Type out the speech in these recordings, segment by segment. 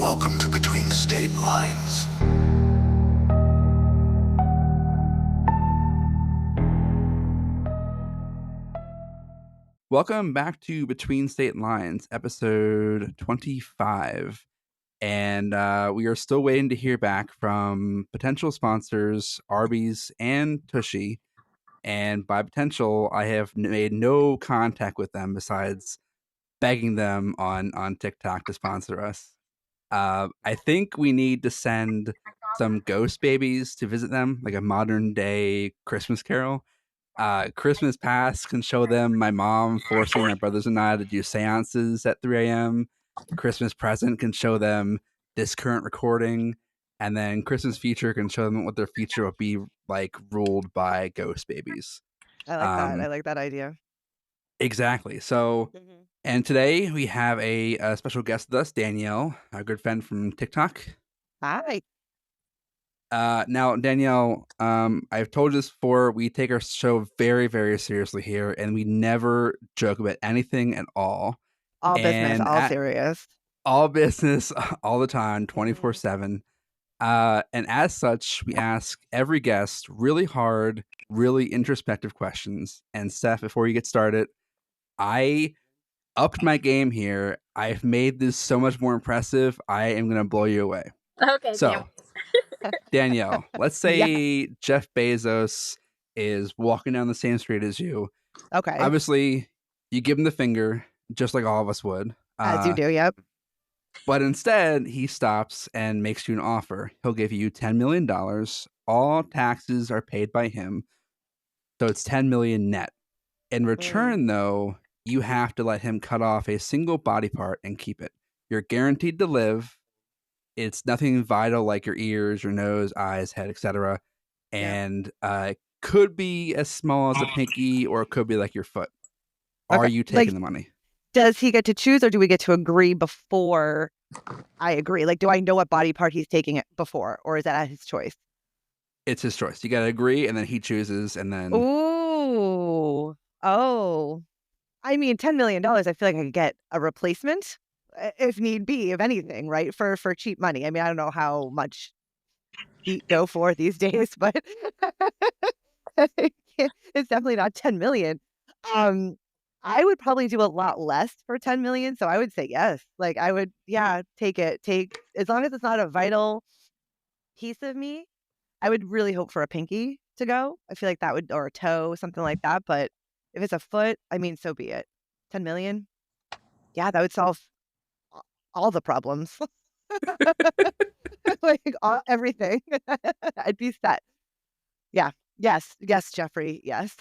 Welcome to Between State Lines. Welcome back to Between State Lines, episode 25. And we are still waiting to hear back from potential sponsors, Arby's and Tushy. And by potential, I have made no contact with them besides begging them on TikTok to sponsor us. I think we need to send some ghost babies to visit them, like a modern day Christmas Carol. Christmas past can show them my mom forcing my brothers and I to do seances at 3 a.m. Christmas present can show them this current recording. And then Christmas future can show them what their future will be like, ruled by ghost babies. I like that. I like that idea. Exactly. So, Mhm. and today we have a special guest with us, Danielle, our good friend from TikTok. Hi. Now, Danielle, I've told you this before. We take our show very, very seriously here, and we never joke about anything at all. All business, And all serious. all business, all the time, 24 Mhm. 7. And as such, we ask every guest really hard, really introspective questions. And Steph, before you get started, I upped my game here. I've made this so much more impressive. I am going to blow you away. Okay, So, Danielle, let's Yeah. say Jeff Bezos is walking down the same street as you. Okay. Obviously, you give him the finger, just like all of us would. As you do. Yep. But instead, he stops and makes you an offer. He'll give you $10 million. All taxes are paid by him. So it's 10 million net. In return, though, you have to let him cut off a single body part and keep it. You're guaranteed to live. It's nothing vital like your ears, your nose, eyes, head, etc. And it could be as small as a pinky, or it could be like your foot. Are Okay. you taking the money? Does he get to choose, or do we get to agree before I agree? Like, do I know what body part he's taking it before, or is that at his choice? It's his choice. You got to agree, and then he chooses, and then Ooh. Oh. I mean, $10 million, I feel like I could get a replacement if need be, if anything, right? For cheap money. I mean, I don't know how much feet go for these days, but it's definitely not 10 million. I would probably do a lot less for 10 million. So I would say yes. Like I would, yeah, take it. As long as it's not a vital piece of me, I would really hope for a pinky to go. I feel like that would, or a toe, something like that. But if it's a foot, I mean, so be it. 10 million. Yeah, that would solve all the problems. Like everything. I'd be set. Yeah. Yes. Yes, Jeffrey. Yes.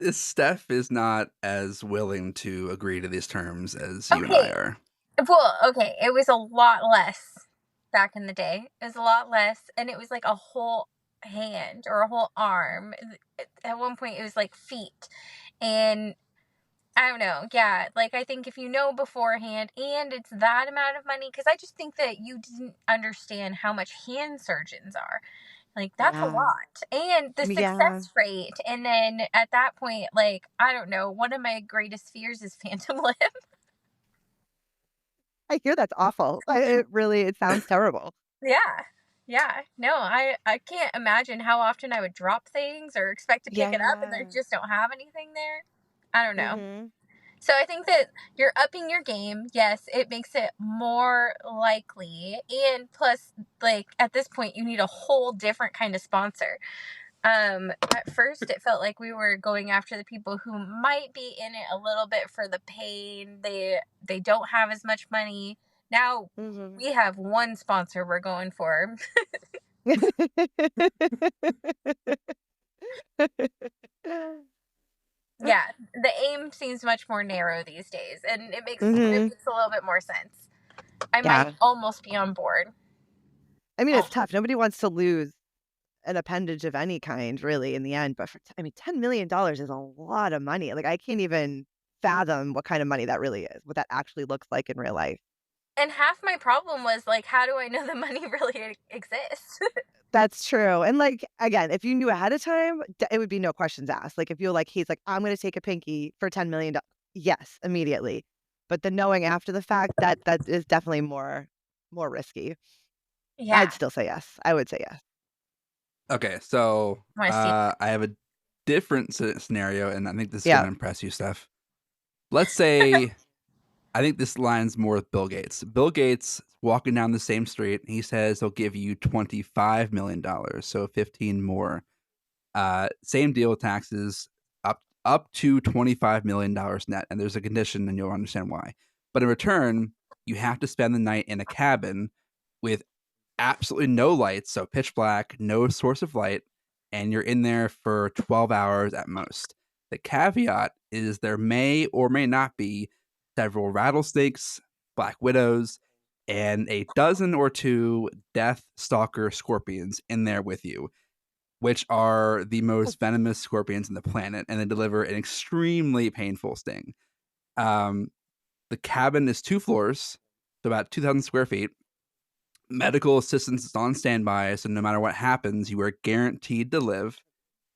Steph is not as willing to agree to these terms as you and I Okay. are. Well, okay, it was a lot less back in the day. It was a lot less, and it was like a whole hand or a whole arm. At one point, it was like feet. And I don't know. Yeah, like I think if you know beforehand and it's that amount of money, because I just think that you didn't understand how much hand surgeons are. Like, that's a Yeah. lot. And the Yeah. success rate. And then at that point, like, I don't know, one of my greatest fears is phantom limb. I hear that's awful. It sounds terrible. Yeah. Yeah. No, I can't imagine how often I would drop things or expect to pick it up and I Yeah. just don't have anything there. I don't know. Mhm. So I think that you're upping your game. Yes, it makes it more likely. And plus, like, at this point, you need a whole different kind of sponsor. At first it felt like we were going after the people who might be in it a little bit for the pain. They don't have as much money. Now Mhm. we have one sponsor we're going for. Yeah, the aim seems much more narrow these days, and it Mhm. makes a little bit more sense. I might Yeah. almost be on board. I mean, it's tough. Nobody wants to lose an appendage of any kind, really, in the end. But I mean, $10 million is a lot of money. Like, I can't even fathom what kind of money that really is, what that actually looks like in real life. And half my problem was like, how do I know the money really exists? That's true. And like, again, if you knew ahead of time, it would be no questions asked. Like, if you're like, he's like, I'm going to take a pinky for $10 million. Yes, immediately. But the knowing after the fact, that is definitely more more risky. Yeah. I'd still say yes. I would say yes. Okay, so Wanna see I have a different scenario, and I think this is Yeah. going to impress you, Steph. Let's say, I think this lines more with Bill Gates. Bill Gates walking down the same street. He says he'll give you $25 million, so 15 more. Same deal with taxes, up to $25 million net, and there's a condition, and you'll understand why. But in return, you have to spend the night in a cabin with absolutely no lights, so pitch black, no source of light, and you're in there for 12 hours at most. The caveat is there may or may not be several rattlesnakes, black widows, and a dozen or two death stalker scorpions in there with you, which are the most venomous scorpions on the planet, and they deliver an extremely painful sting. The cabin is 2 floors, so about 2,000 square feet. Medical assistance is on standby, so no matter what happens, you are guaranteed to live.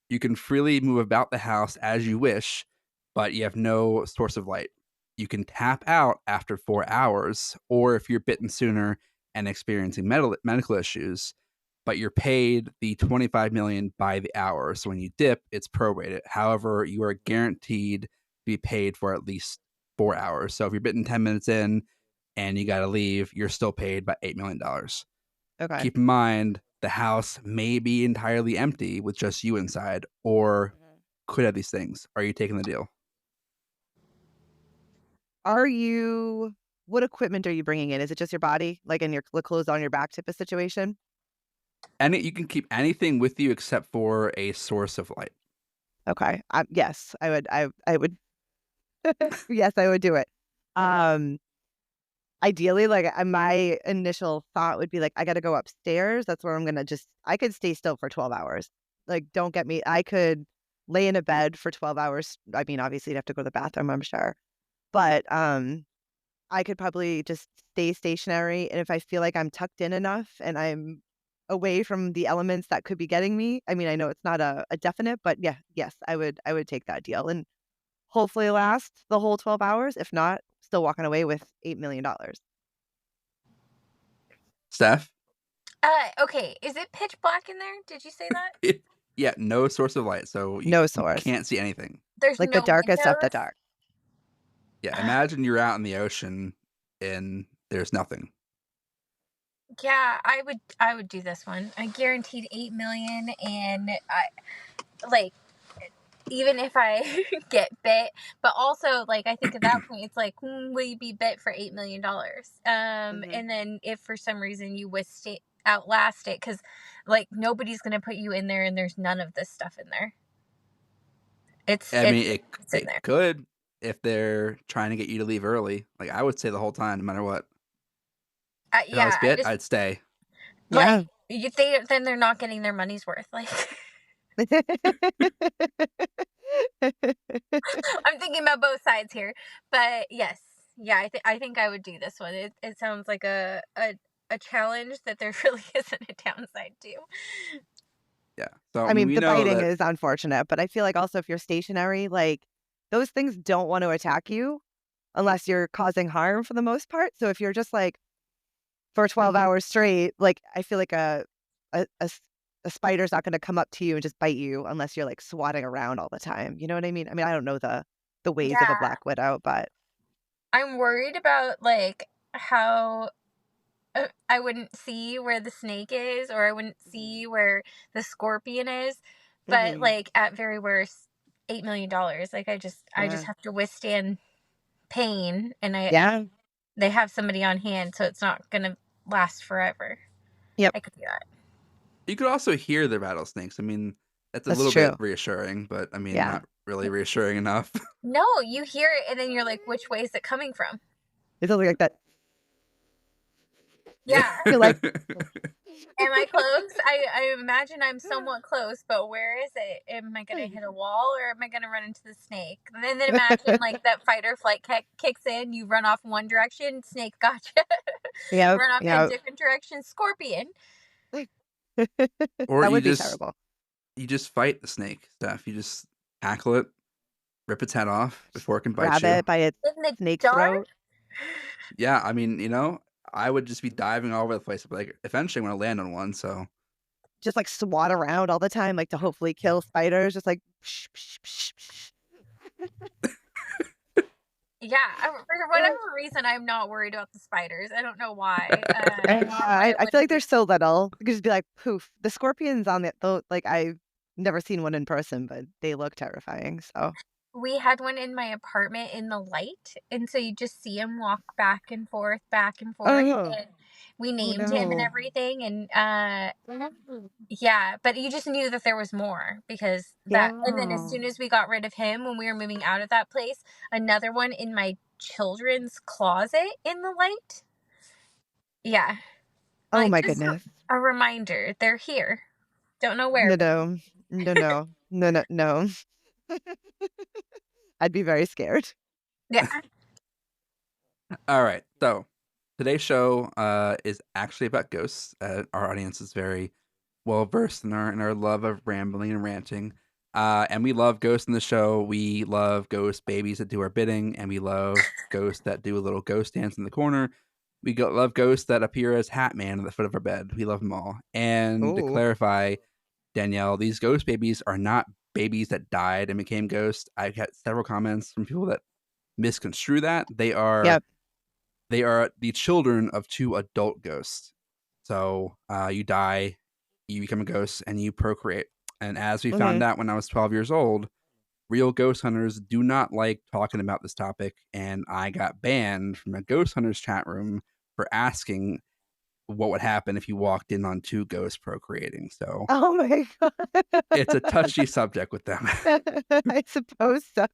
You can freely move about the house as you wish, but you have no source of light. You can tap out after 4 hours, or if you're bitten sooner and experiencing medical issues, but you're paid the 25 million by the hour. So when you dip, it's prorated. However, you are guaranteed to be paid for at least 4 hours. So if you're bitten 10 minutes in and you got to leave, you're still paid by $8 million. Okay. Keep in mind, the house may be entirely empty with just you inside, or could have these things. Are you taking the deal? What equipment are you bringing in? Is it just your body, like in your clothes on your back type of situation? You can keep anything with you except for a source of light. Okay. Yes, I would. I would. Yes, I would do it. Ideally, like my initial thought would be like, I got to go upstairs. That's where I'm gonna I could stay still for 12 hours. Like, don't get me. I could lay in a bed for 12 hours. I mean, obviously, you'd have to go to the bathroom, I'm sure, but I could probably just stay stationary. And if I feel like I'm tucked in enough and I'm away from the elements that could be getting me, I mean, I know it's not a definite, but yeah, yes, I would take that deal and hopefully last the whole 12 hours. If not, still walking away with $8 million. Steph? Okay, is it pitch black in there? Did you say that? Yeah, no source of light, so No you source. can't see anything. There's Like no the darkest of the windows? dark. Yeah, imagine you're out in the ocean and there's nothing. Yeah, I would do this one. I guaranteed 8 million, and I like, even if I get bit, but also like I think at that point it's like, will you be bit for $8 million? Mhm. And then if for some reason you outlast it, because like nobody's gonna put you in there and there's none of this stuff in there. It's I mean, it's in it there. could if they're trying to get you to leave early. Like, I would stay the whole time, no matter what. If I was Yeah, I bit, just I'd stay. Yeah. like then they're not getting their money's worth. Like I'm thinking about both sides here, but yes, yeah, I think I would do this one. It sounds like a challenge that there really isn't a downside to. Yeah. So I mean, we the know biting that. is unfortunate, but I feel like also if you're stationary, like those things don't want to attack you unless you're causing harm for the most part. So if you're just like for 12 hours straight, like I feel like a spider's not going to come up to you and just bite you unless you're like swatting around all the time. You know what I mean? I mean, I don't know the ways of a Yeah, black widow, but I'm worried about like how I wouldn't see where the snake is, or I wouldn't see where the scorpion is. But Mhm. like at very worst, $8 million. Like I just Yeah. have to withstand pain, and Yeah. they have somebody on hand, so it's not gonna last forever. Yep. I could do that. You could also hear the rattlesnakes. I mean, that's a That's little bit true. reassuring, but I mean, Yeah. not really reassuring enough. No, you hear it, and then you're like, which way is it coming from? It's something like that. Yeah. You're like, Am I close? I imagine I'm somewhat close, but where is it? Am I going to hit a wall, or am I going to run into the snake? And then imagine like that fight or flight kicks in. You run off in one direction, snake gotcha. yeah, Run off in yeah. a different direction, scorpion. Or That you would be just terrible. fight the snake, Steph. You just tackle it, rip its head off before it can bite Grab you. it by its In the snake's dark? throat. Yeah, I mean, I would just be diving all over the place. But like eventually I'm gonna land on one. So Just like swat around all the time, like to hopefully kill spiders. Just like, psh, psh, psh, psh. Yeah, for whatever reason, I'm not worried about the spiders. I don't know why. I feel like they're so little. You could just be like, poof. The scorpions on the like I've never seen one in person, but they look terrifying. So We had one in my apartment in the light, and so you just see him walk back and forth, Oh. and we named him and no. everything, and yeah, but you just knew that there was more because that. And then as soon as we got rid of him, when we were moving out of that place, another one in my children's closet in the light. Yeah, Oh like my just goodness. a reminder, they're here. Don't know where. No. I'd be very scared. Yeah. all right. So today's show is actually about ghosts. Our audience is very well versed in our love of rambling and ranting. And we love ghosts in the show. We love ghost babies that do our bidding, and we love ghosts that do a little ghost dance in the corner. We love ghosts that appear as Hat Man at the foot of our bed. We love them all. And to Ooh. clarify, Danielle, these ghost babies are not babies that died and became ghosts. I've got several comments from people that misconstrue that. They are Yep. they are the children of two adult ghosts. So you die, you become a ghost, and you procreate. And as we found out when I was 12 years old, real ghost hunters do not like talking about this topic. And I got banned from a ghost hunters chat room for asking what would happen if you walked in on two ghosts procreating. So Oh my god. it's a touchy subject with them. I suppose so.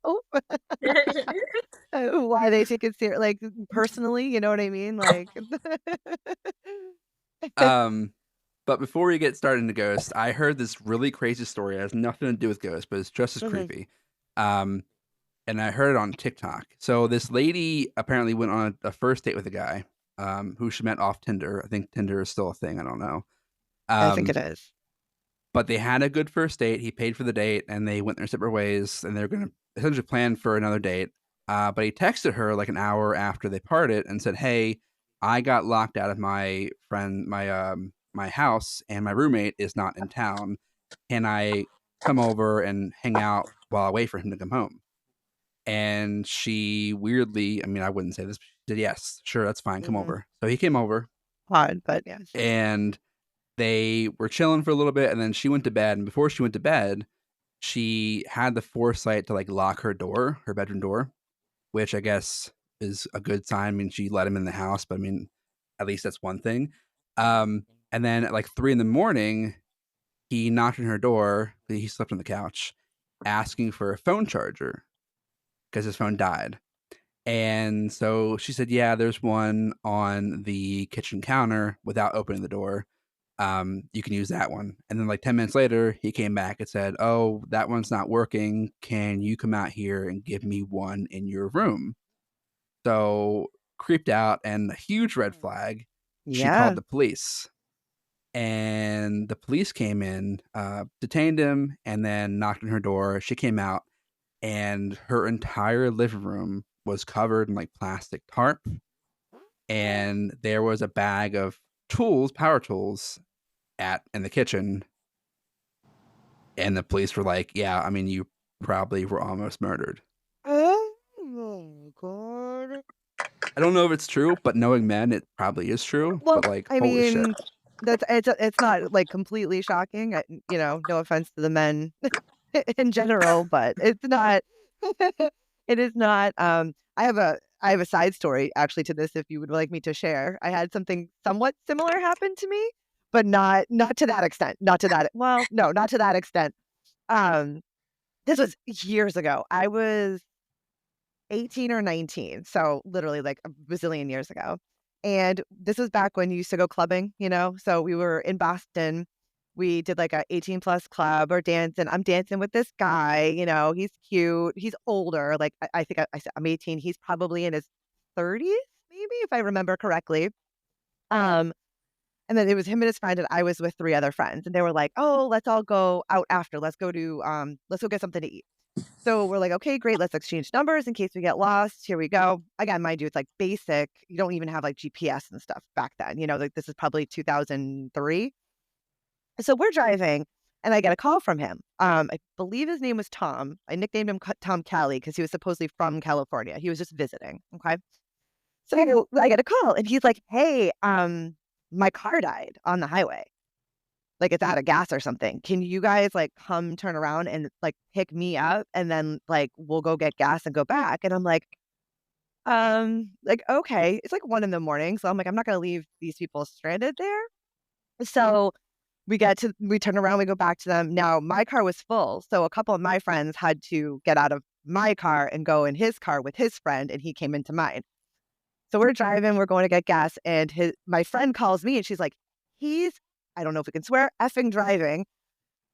Why they take it serious, like personally, you know what I mean? Like, But before we get started into ghosts, I heard this really crazy story. It has nothing to do with ghosts, but it's just as creepy. And I heard it on TikTok. So this lady apparently went on a first date with a guy who she met off Tinder. I think Tinder is still a thing. I don't know. I think it is. But they had a good first date. He paid for the date, and they went their separate ways. And they're going to essentially plan for another date. But he texted her like an hour after they parted and said, "Hey, I got locked out of my my house, and my roommate is not in town. Can I come over and hang out while I wait for him to come home?" And she weirdly, I mean, I wouldn't say this, but she said, "Yes, sure, that's fine. Come over." So he came over, Odd, but yes. and they were chilling for a little bit, and then she went to bed. And before she went to bed, she had the foresight to like lock her door, her bedroom door, which I guess is a good sign. I mean, she let him in the house, but I mean, at least that's one thing. And then at like 3 a.m, he knocked on her door. He slept on the couch, asking for a phone charger because his phone died. And so she said, "Yeah, there's one on the kitchen counter," without opening the door. You can use that one. And then like 10 minutes later, he came back and said, "Oh, that one's not working. Can you come out here and give me one in your room?" So creeped out, and a huge red flag. She Yeah. called the police, and the police came in, detained him, and then knocked on her door. She came out, and her entire living room was covered in like plastic tarp, and there was a bag of tools, power tools, in the kitchen. And the police were like, "Yeah, I mean, you probably were almost murdered." Oh my god. I don't know if it's true, but knowing men, it probably is true. Well, But like, I holy shit. mean, it's not like completely shocking. No offense to the men in general, but it's not. It is not. I have a side story actually to this. If you would like me to share, I had something somewhat similar happen to me, but not to that extent. Not to that. Well, no, not to that extent. Um, this was years ago. I was 18 or 19, so literally like a bazillion years ago. And this was back when you used to go clubbing, So we were in Boston. We did like a 18 plus club or dance, and I'm dancing with this guy, he's cute. He's older. Like I think I said I'm 18. He's probably in his 30s, maybe, if I remember correctly. Um, and then it was him and his friend, and I was with three other friends, and they were like, "Oh, let's all go out after. Let's go get something to eat." So we're like, okay, great. Let's exchange numbers in case we get lost. Here we go. Again, mind you, it's like basic. You don't even have like GPS and stuff back then. Like this is probably 2003. So we're driving and I get a call from him. I believe his name was Tom. I nicknamed him Tom Cali because he was supposedly from California. He was just visiting. Okay. So I get a call and he's like, hey, my car died on the highway. Like it's out of gas or something. Can you guys like come turn around and like pick me up and then like we'll go get gas and go back? And I'm like, okay. It's like 1 a.m. So I'm like, I'm not gonna leave these people stranded there. So we turn around, we go back to them. Now my car was full. So a couple of my friends had to get out of my car and go in his car with his friend, and he came into mine. So we're driving, we're going to get gas, and my friend calls me and she's like, I don't know if we can swear, effing driving.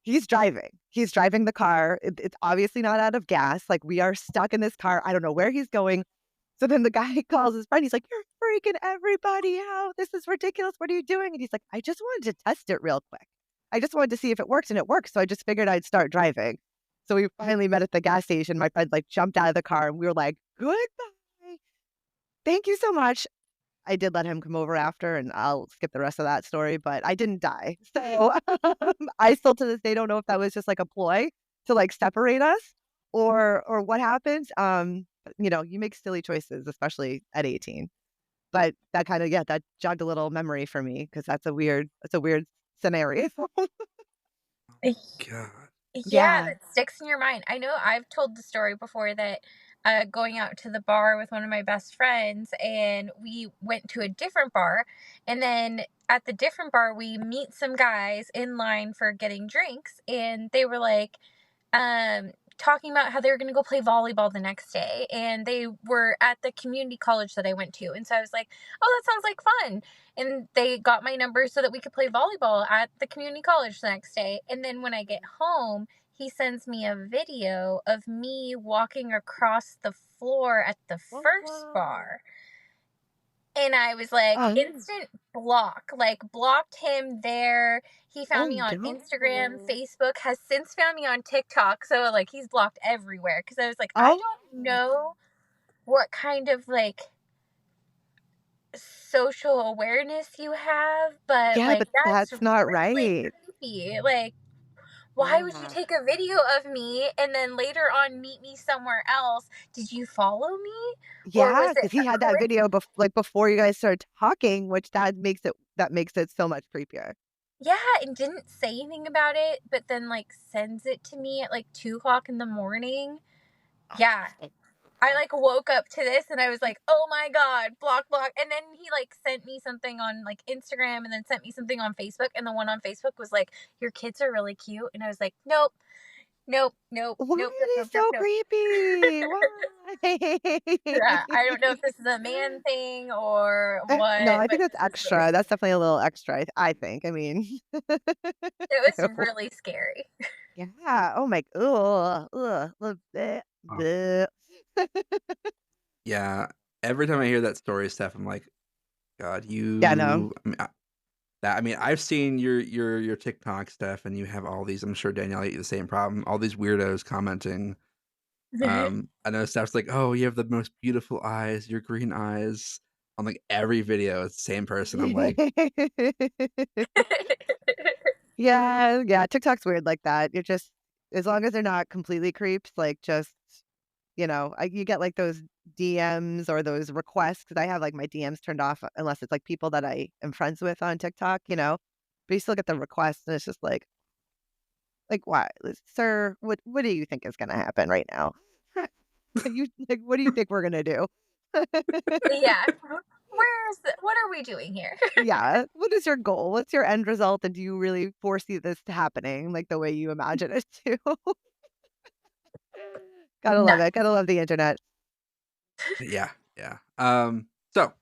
He's driving the car. It's obviously not out of gas. Like we are stuck in this car. I don't know where he's going. So then the guy calls his friend. He's like, you're freaking everybody out. This is ridiculous. What are you doing? And he's like, I just wanted to test it real quick. I just wanted to see if it worked, and it worked. So I just figured I'd start driving. So we finally met at the gas station. My friend like jumped out of the car and we were like, goodbye. Thank you so much. I did let him come over after, and I'll skip the rest of that story, but I didn't die. So I still to this day don't know if that was just like a ploy to like separate us or what happened. You make silly choices, especially at 18. But that kind of that jogged a little memory for me because that's a weird scenario. God. Yeah, that sticks in your mind. I know I've told the story before that going out to the bar with one of my best friends, and we went to a different bar, and then at the different bar we meet some guys in line for getting drinks, and they were like talking about how they were going to go play volleyball the next day, and they were at the community college that I went to, and so I was like, oh, that sounds like fun. And they got my number so that we could play volleyball at the community college the next day. And then when I get home, he sends me a video of me walking across the floor at the first bar. And I was like, instant block, like blocked him there. He found me on Instagram, Facebook, has since found me on TikTok. So like he's blocked everywhere. Cause I was like, I don't know what kind of like social awareness you have, but like but that's not really right. creepy. Like, why would you take a video of me and then later on meet me somewhere else? Did you follow me? Yeah, because he had that video before you guys started talking, which that makes it so much creepier. Yeah, and didn't say anything about it, but then like sends it to me at like 2:00 in the morning. Yeah. I like woke up to this and I was like, oh my God, block. And then he like sent me something on like Instagram and then sent me something on Facebook. And the one on Facebook was like, your kids are really cute. And I was like, nope. Why are they so creepy? Why? Yeah, I don't know if this is a man thing or what. No, I think that's extra. That's definitely a little extra, I think. I mean, it was really scary. Yeah. Oh my. Yeah. Every time I hear that story, Steph, I'm like, God, you. Yeah, no. I mean, I've seen your TikTok stuff, and you have all these. I'm sure Danielle, you the same problem. All these weirdos commenting. I know Steph's like, oh, you have the most beautiful eyes, your green eyes. On like every video, it's the same person. I'm like, yeah. TikTok's weird like that. You're just, as long as they're not completely creeps, like just, you get like those DMs or those requests, because I have like my DMs turned off unless it's like people that I am friends with on TikTok, but you still get the requests, and it's just like what, sir? What do you think is gonna happen right now? What do you think we're gonna do? Yeah. What are we doing here? Yeah. What is your goal? What's your end result? And do you really foresee this happening like the way you imagine it to? Gotta love it. Gotta love the internet. Yeah. So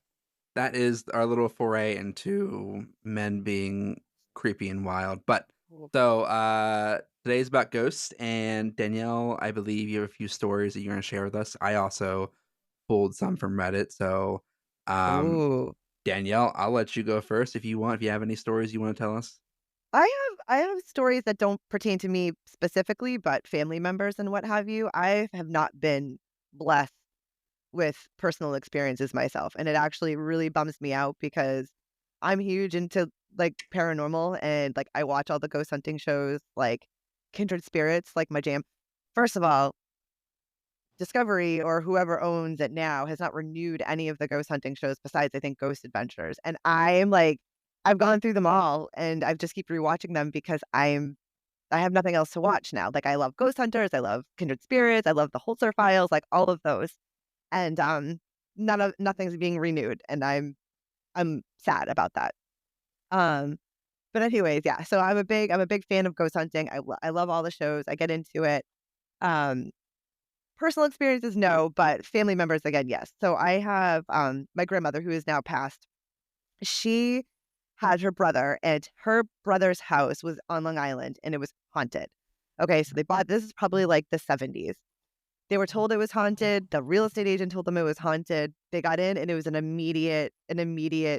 that is our little foray into men being creepy and wild. But so today's about ghosts, and Danielle, I believe you have a few stories that you're gonna share with us. I also pulled some from Reddit. So Danielle, I'll let you go first if you want. If you have any stories you want to tell us. I have stories that don't pertain to me specifically, but family members and what have you. I have not been blessed with personal experiences myself, and it actually really bums me out because I'm huge into like paranormal and like I watch all the ghost hunting shows, like Kindred Spirits, like my jam. First of all, Discovery or whoever owns it now has not renewed any of the ghost hunting shows besides I think Ghost Adventures. And I'm like I've gone through them all and I've just keep rewatching them because I have nothing else to watch now. Like I love Ghost Hunters, I love Kindred Spirits, I love the Holzer Files, like all of those. And nothing's being renewed and I'm sad about that. Um but anyways, yeah. So I'm a big fan of ghost hunting. I love all the shows. I get into it. Um Personal experiences, no, but family members, again, yes. So I have my grandmother who is now passed. She had her brother, and her brother's house was on Long Island, and it was haunted. Okay, so they bought this is probably like the 70s. They were told it was haunted. The real estate agent told them it was haunted. They got in, and it was an immediate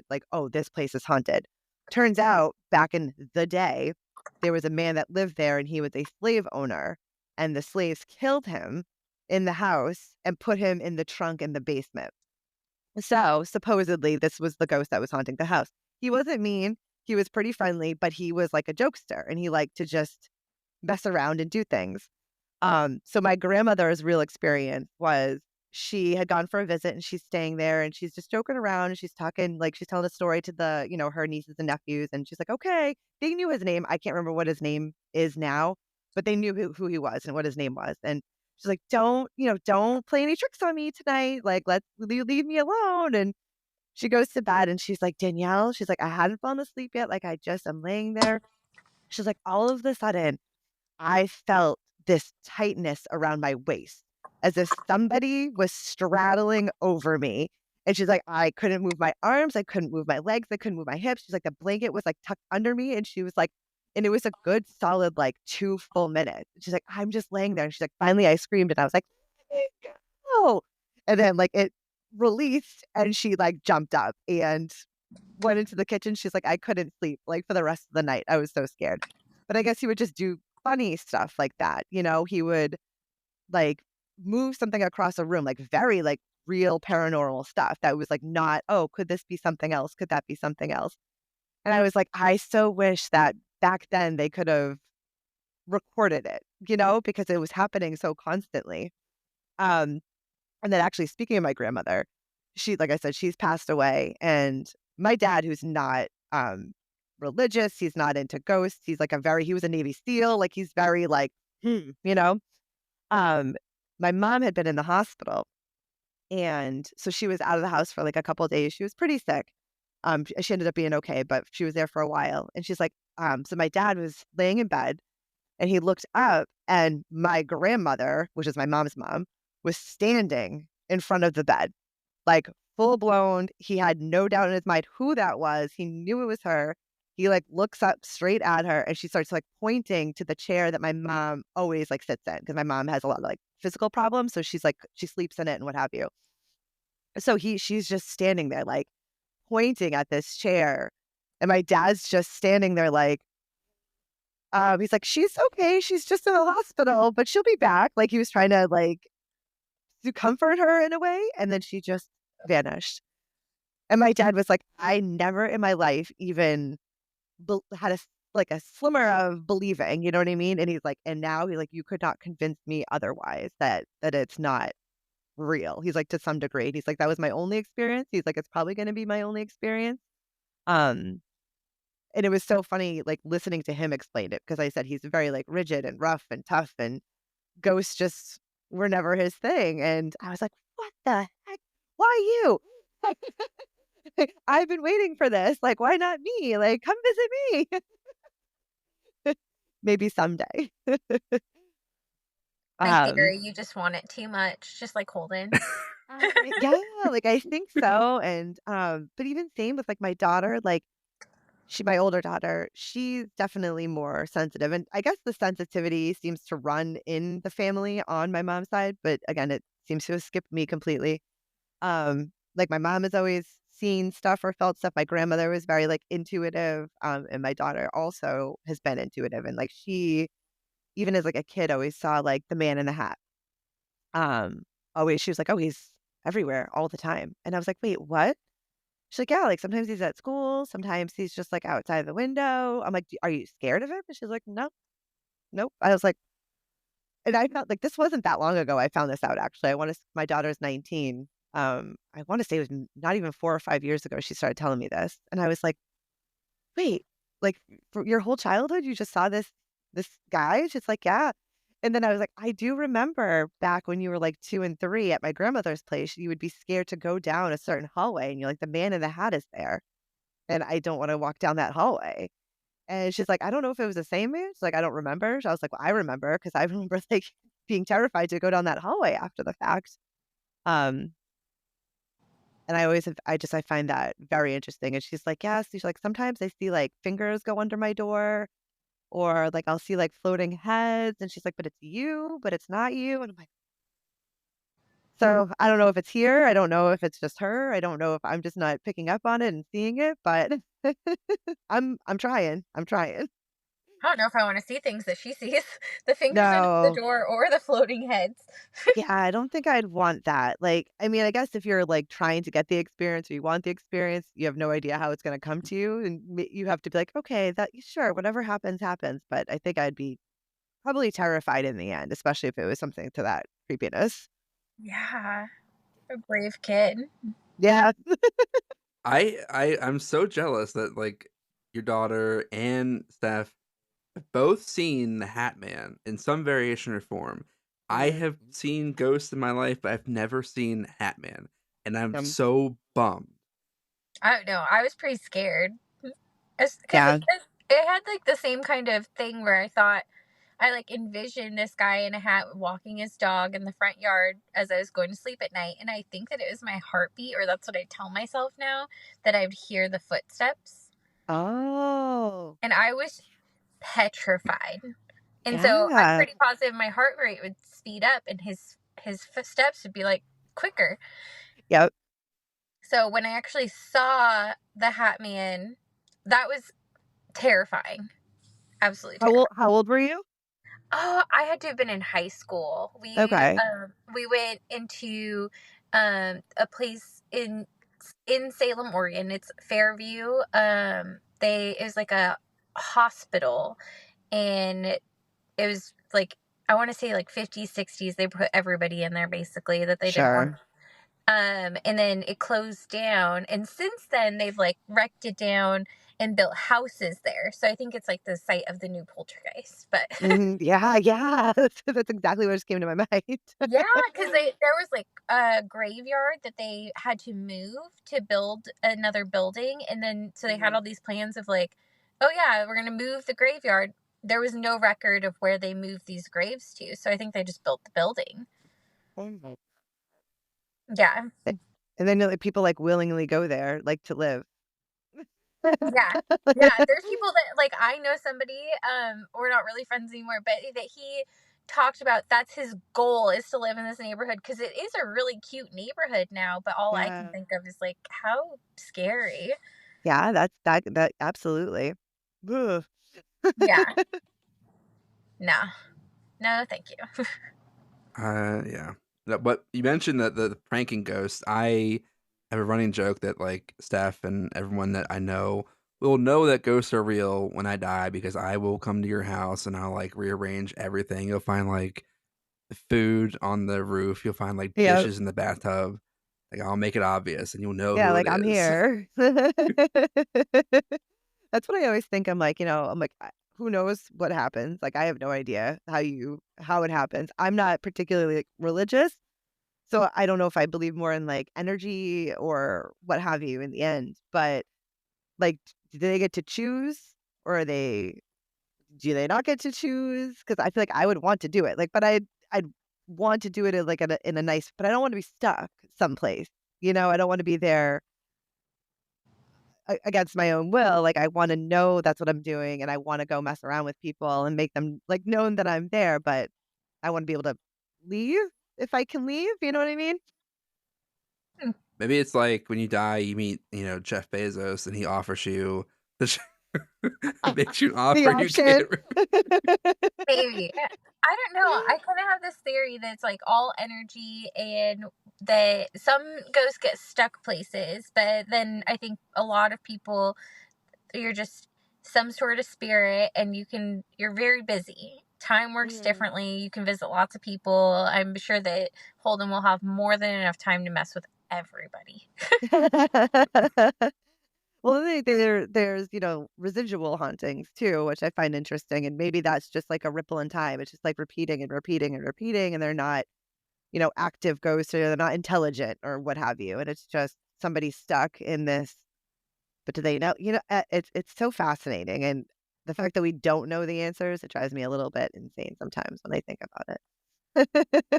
like, oh, this place is haunted. Turns out, back in the day, there was a man that lived there, and he was a slave owner, and the slaves killed him in the house and put him in the trunk in the basement. So supposedly this was the ghost that was haunting the house. He wasn't mean. He was pretty friendly, but he was like a jokester and he liked to just mess around and do things. So my grandmother's real experience was she had gone for a visit and she's staying there and she's just joking around and she's talking like she's telling a story to the, her nieces and nephews and she's like, okay, they knew his name. I can't remember what his name is now, but they knew who he was and what his name was. And she's like, don't play any tricks on me tonight. Like, leave me alone. And she goes to bed and she's like, Danielle, she's like, I hadn't fallen asleep yet. Like, I'm laying there. She's like, all of a sudden, I felt this tightness around my waist as if somebody was straddling over me. And she's like, I couldn't move my arms. I couldn't move my legs. I couldn't move my hips. She's like, the blanket was like tucked under me. And she was like, and it was a good solid like 2 full minutes. She's like, I'm just laying there. And she's like, finally I screamed and I was like, oh. And then like it released and she like jumped up and went into the kitchen. She's like, I couldn't sleep like for the rest of the night. I was so scared. But I guess he would just do funny stuff like that. He would like move something across a room, like very like real paranormal stuff that was like not, oh, could this be something else? Could that be something else? And I was like, I so wish that back then they could have recorded it, because it was happening so constantly. Um, and then actually speaking of my grandmother, like I said, she's passed away. And my dad, who's not religious, he's not into ghosts. He's like he was a Navy SEAL. Like he's very like, um, my mom had been in the hospital. And so she was out of the house for like a couple of days. She was pretty sick. She ended up being okay, but she was there for a while. And she's like, so my dad was laying in bed and he looked up and my grandmother, which is my mom's mom, was standing in front of the bed, like full blown. He had no doubt in his mind who that was. He knew it was her. He like looks up straight at her and she starts like pointing to the chair that my mom always like sits in because my mom has a lot of like physical problems. So she's like, she sleeps in it and what have you. So she's just standing there like pointing at this chair. And my dad's just standing there like, he's like, she's okay. She's just in the hospital, but she'll be back. Like he was trying to like to comfort her in a way. And then she just vanished. And my dad was like, I never in my life even had a slimmer of believing, you know what I mean? And he's like, and now he's like, you could not convince me otherwise that it's not real. He's like, to some degree. He's like, that was my only experience. He's like, it's probably going to be my only experience. And it was so funny, like listening to him explain it because I said he's very like rigid and rough and tough, and ghosts just were never his thing. And I was like, what the heck? Why you? I've been waiting for this. Like, why not me? Like, come visit me. Maybe someday. I hear you just want it too much, just like Holden. Yeah, like I think so. And but even same with like my daughter, like my older daughter, she's definitely more sensitive. And I guess the sensitivity seems to run in the family on my mom's side, but again, it seems to have skipped me completely. Like my mom is always seen stuff or felt stuff. My grandmother was very like intuitive, and my daughter also has been intuitive, and like she, even as like a kid, always saw like the man in the hat. Um, always she was like, oh, he's everywhere all the time, and I was like, wait, what? She's like, yeah, like sometimes he's at school, sometimes he's just like outside the window. I'm like, Are you scared of him?" And she's like, no, nope. I was like, and I felt like this wasn't that long ago. I found this out actually. My daughter's 19. I want to say it was not even 4 or 5 years ago. She started telling me this, and I was like, wait, like for your whole childhood, you just saw this guy? She's like, yeah. And then I was like, I do remember back when you were like 2 and 3 at my grandmother's place, you would be scared to go down a certain hallway, and you're like, the man in the hat is there, and I don't want to walk down that hallway. And she's like, I don't know if it was the same man. She's like, I don't remember. So I was like, well, I remember because I remember like being terrified to go down that hallway after the fact. Um, and I find that very interesting. And she's like, yes. She's like, sometimes I see like fingers go under my door, or like I'll see like floating heads. And she's like, but it's you, but it's not you. And I'm like, so I don't know if it's here. I don't know if it's just her. I don't know if I'm just not picking up on it and seeing it, but I'm trying. I'm trying. I don't know if I want to see things that she sees. The fingers under the No. door or the floating heads. Yeah, I don't think I'd want that. Like, I mean, I guess if you're like trying to get the experience or you want the experience, you have no idea how it's going to come to you, and you have to be like, okay, that sure, whatever happens, happens. But I think I'd be probably terrified in the end, especially if it was something to that creepiness. Yeah. A brave kid. Yeah, I'm so jealous that like your daughter and Steph have both seen the Hat Man in some variation or form. I Mhm. have seen ghosts in my life, but I've never seen Hat Man, and I'm um, so bummed. I don't know. I was pretty scared. Because yeah, it had like the same kind of thing where I thought I like envisioned this guy in a hat walking his dog in the front yard as I was going to sleep at night. And I think that it was my heartbeat, or that's what I tell myself now, that I would hear the footsteps. oh, And I was petrified. And so I'm yeah, pretty positive my heart rate would speed up and his footsteps would be like quicker. yep. So when I actually saw the Hat Man, that was terrifying. Absolutely terrifying. How old were you? Oh, I had to have been in high school. Okay, We went into a place in Salem, Oregon. It's Fairview. It was like a hospital, and it was like, I want to say like 50s, 60s. They put everybody in there basically that they didn't want. sure. And then it closed down, and since then they've like wrecked it down and built houses there. So I think it's like the site of the new Poltergeist. But Yeah, yeah. That's exactly what just came to my mind. yeah, because there was like a graveyard that they had to move to build another building, and then so they had all these plans of like, oh yeah, we're gonna move the graveyard. There was no record of where they moved these graves to, so I think they just built the building. Mhm. Yeah, And then like, people like willingly go there, like to live. yeah, yeah. There's people that like, I know somebody. We're not really friends anymore, but that he talked about, that's his goal, is to live in this neighborhood because it is a really cute neighborhood now. But all I can Yeah. think of is like, how scary. Yeah, that absolutely. Ugh. Yeah. No. No, thank you. Yeah. No, but you mentioned that the pranking ghost. I have a running joke that like Steph and everyone that I know will that ghosts are real when I die because I will come to your house and I'll like rearrange everything. You'll find like food on the roof. You'll find like Yeah, dishes in the bathtub. Like I'll make it obvious and you'll know yeah, who like it I'm is. here. That's what I always think. I'm like, who knows what happens? Like, I have no idea how it happens. I'm not particularly like, religious, so I don't know if I believe more in like energy or what have you in the end. But like, do they get to choose, or do they not get to choose? Because I feel like I would want to do it. Like, but I'd want to do it in like in a nice, but I don't want to be stuck someplace. I don't want to be there against my own will. Like, I want to know that's what I'm doing, and I want to go mess around with people and make them like known that I'm there. But I want to be able to leave if I can leave. You know what I mean? Maybe it's like when you die, you meet, Jeff Bezos, and he offers you the makes you an The offer you option. can't. Maybe. I don't know. I kind of have this theory that it's like all energy and that some ghosts get stuck places, but then I think a lot of people, you're just some sort of spirit and you're very busy. Time works differently. You can visit lots of people. I'm sure that Holden will have more than enough time to mess with everybody. Well, then there's residual hauntings too, which I find interesting, and maybe that's just like a ripple in time. It's just like repeating and repeating and repeating, and they're not active ghosts, or they're not intelligent or what have you, and it's just somebody stuck in this. But do they know? It's so fascinating, and the fact that we don't know the answers, it drives me a little bit insane sometimes when I think about it.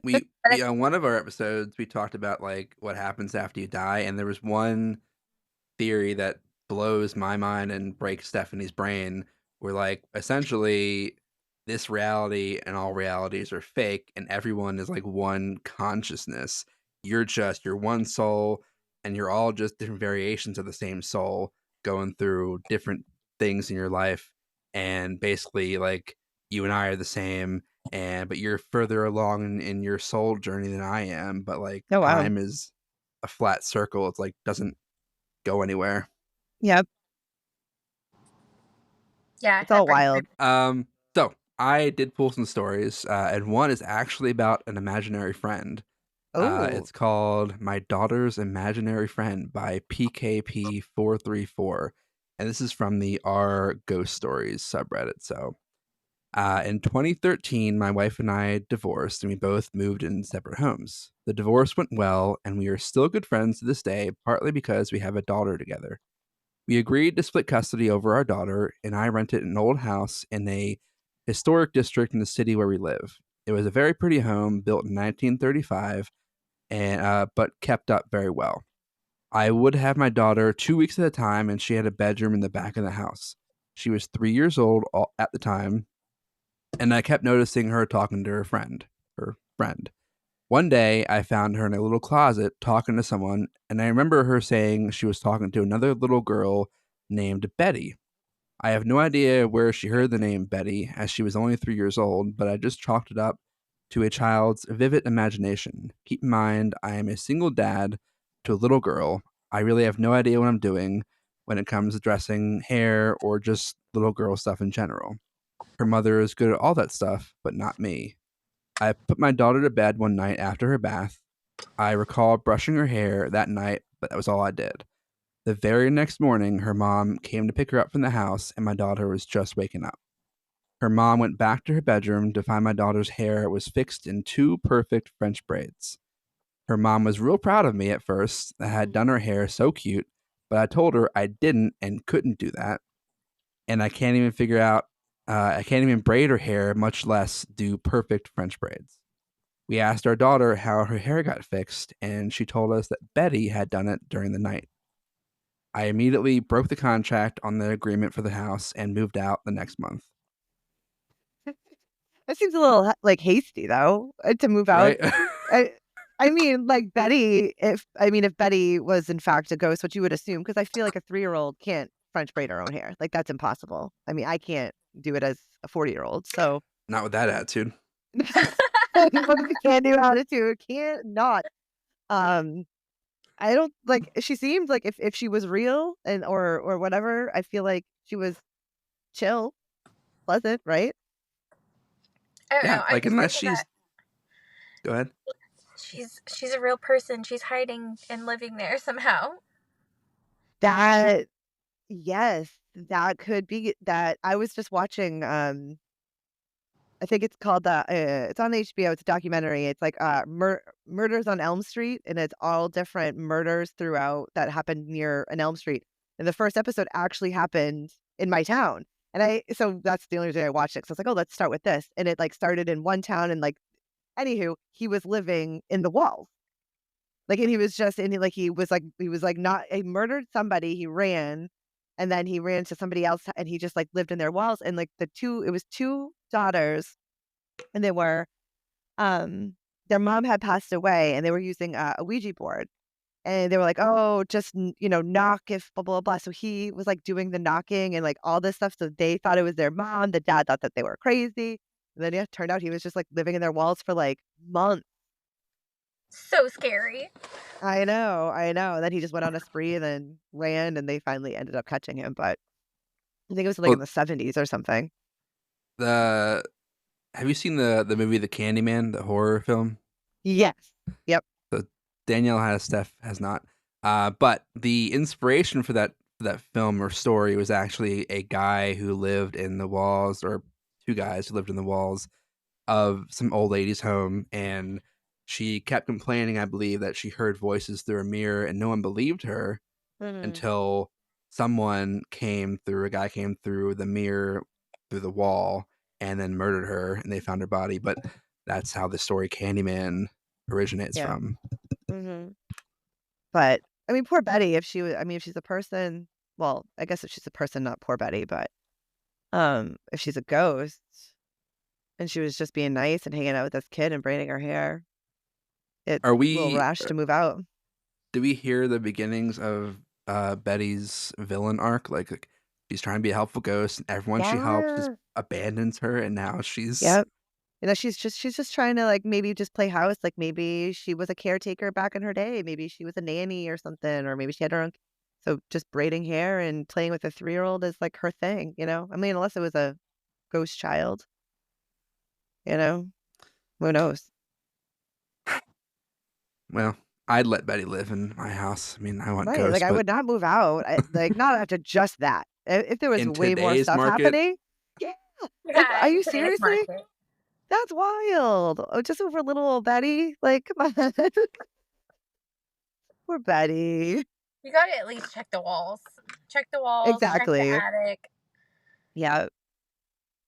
We on one of our episodes we talked about like what happens after you die, and there was one theory that blows my mind and breaks Stephanie's brain. Where like essentially this reality and all realities are fake, and everyone is like one consciousness. You're one soul, and you're all just different variations of the same soul going through different things in your life, and basically like you and I are the same, but you're further along in your soul journey than I am, but like Oh wow. time is a flat circle. It's like doesn't go anywhere. Yep. Yeah. It's all wild. So I did pull some stories, and one is actually about an imaginary friend. Oh. It's called My Daughter's Imaginary Friend by PKP434. And this is from the R Ghost Stories subreddit. So in 2013, my wife and I divorced, and we both moved in separate homes. The divorce went well, and we are still good friends to this day, partly because we have a daughter together. We agreed to split custody over our daughter, and I rented an old house in a historic district in the city where we live. It was a very pretty home built in 1935, and but kept up very well. I would have my daughter 2 weeks at a time, and she had a bedroom in the back of the house. She was 3 years old at the time, and I kept noticing her talking to her friend. One day, I found her in a little closet talking to someone, and I remember her saying she was talking to another little girl named Betty. I have no idea where she heard the name Betty, as she was only 3 years old, but I just chalked it up to a child's vivid imagination. Keep in mind, I am a single dad to a little girl. I really have no idea what I'm doing when it comes to dressing, hair, or just little girl stuff in general. Her mother is good at all that stuff, but not me. I put my daughter to bed one night after her bath. I recall brushing her hair that night, but that was all I did. The very next morning, her mom came to pick her up from the house, and my daughter was just waking up. Her mom went back to her bedroom to find my daughter's hair was fixed in two perfect French braids. Her mom was real proud of me at first. I had done her hair so cute, but I told her I didn't and couldn't do that. And I can't even I can't even braid her hair, much less do perfect French braids. We asked our daughter how her hair got fixed, and she told us that Betty had done it during the night. I immediately broke the contract on the agreement for the house and moved out the next month. That seems a little like hasty though, to move out. Right? I mean, like Betty, if Betty was in fact a ghost, which you would assume, because I feel like a 3-year-old can't French braid her own hair. Like that's impossible. I mean, I can't do it as a 40-year-old. So Not with that attitude. can do attitude, can't not. I don't like. She seemed like if she was real and or whatever, I feel like she was chill, pleasant, right? I don't know. Yeah, I like just unless think she's. Go ahead. she's a real person. She's hiding and living there somehow. That yes, that could be that. I was just watching. I think it's called it's on HBO. It's a documentary. It's like Murders on Elm Street, and it's all different murders throughout that happened near an Elm Street. And the first episode actually happened in my town. And so that's the only reason I watched it. So I was like, oh, let's start with this. And it like started in one town, and like, anywho, he was living in the walls. Like, and he was just in like he was like not he murdered somebody, he ran, and then he ran to somebody else, and he just like lived in their walls. And like it was two daughters, and they were um their mom had passed away, and they were using a Ouija board. and they were like, "Oh, just knock if blah blah blah." So he was like doing the knocking and like all this stuff. So they thought it was their mom. The dad thought that they were crazy. And then yeah, it turned out he was just like living in their walls for like months. So scary. I know, I know. Then he just went on a spree and then ran, and they finally ended up catching him. But I think it was like in Well, the 70s or something. have you seen the movie The Candyman, the horror film? Yes. Yep. So Danielle has, Steph has not. But the inspiration for that film or story was actually a guy who lived in the walls, or two guys who lived in the walls of some old lady's home, and she kept complaining, I believe, that she heard voices through a mirror, and no one believed her Mhm. until a guy came through the mirror through the wall and then murdered her, and they found her body. But that's how the story Candyman originates Yeah. from. Mhm. But I mean, poor Betty. If she was, I mean, if she's a person, well, I guess if she's a person, not poor Betty, but if she's a ghost and she was just being nice and hanging out with this kid and braiding her hair, it's Are a little we? rash to move out. Do we hear the beginnings of Betty's villain arc? Like she's trying to be a helpful ghost, and everyone she helps just Yeah. abandons her, and now she's Yep. She's just trying to like maybe just play house. Like maybe she was a caretaker back in her day. Maybe she was a nanny or something, or maybe she had her own. So just braiding hair and playing with a 3-year-old is like her thing, you know? I mean, unless it was a ghost child, you know? Who knows? well. I'd let Betty live in my house. I mean, I want Right. Like ghosts, I but would not move out. Like not after just that. If there was in way more today's stuff market, happening. Yeah. Like, Yeah, are in you today's seriously? market. That's wild. Oh, just over little old Betty? Like, come on. Poor Betty. You gotta at least check the walls. Check the walls, check the Exactly. attic. Yeah.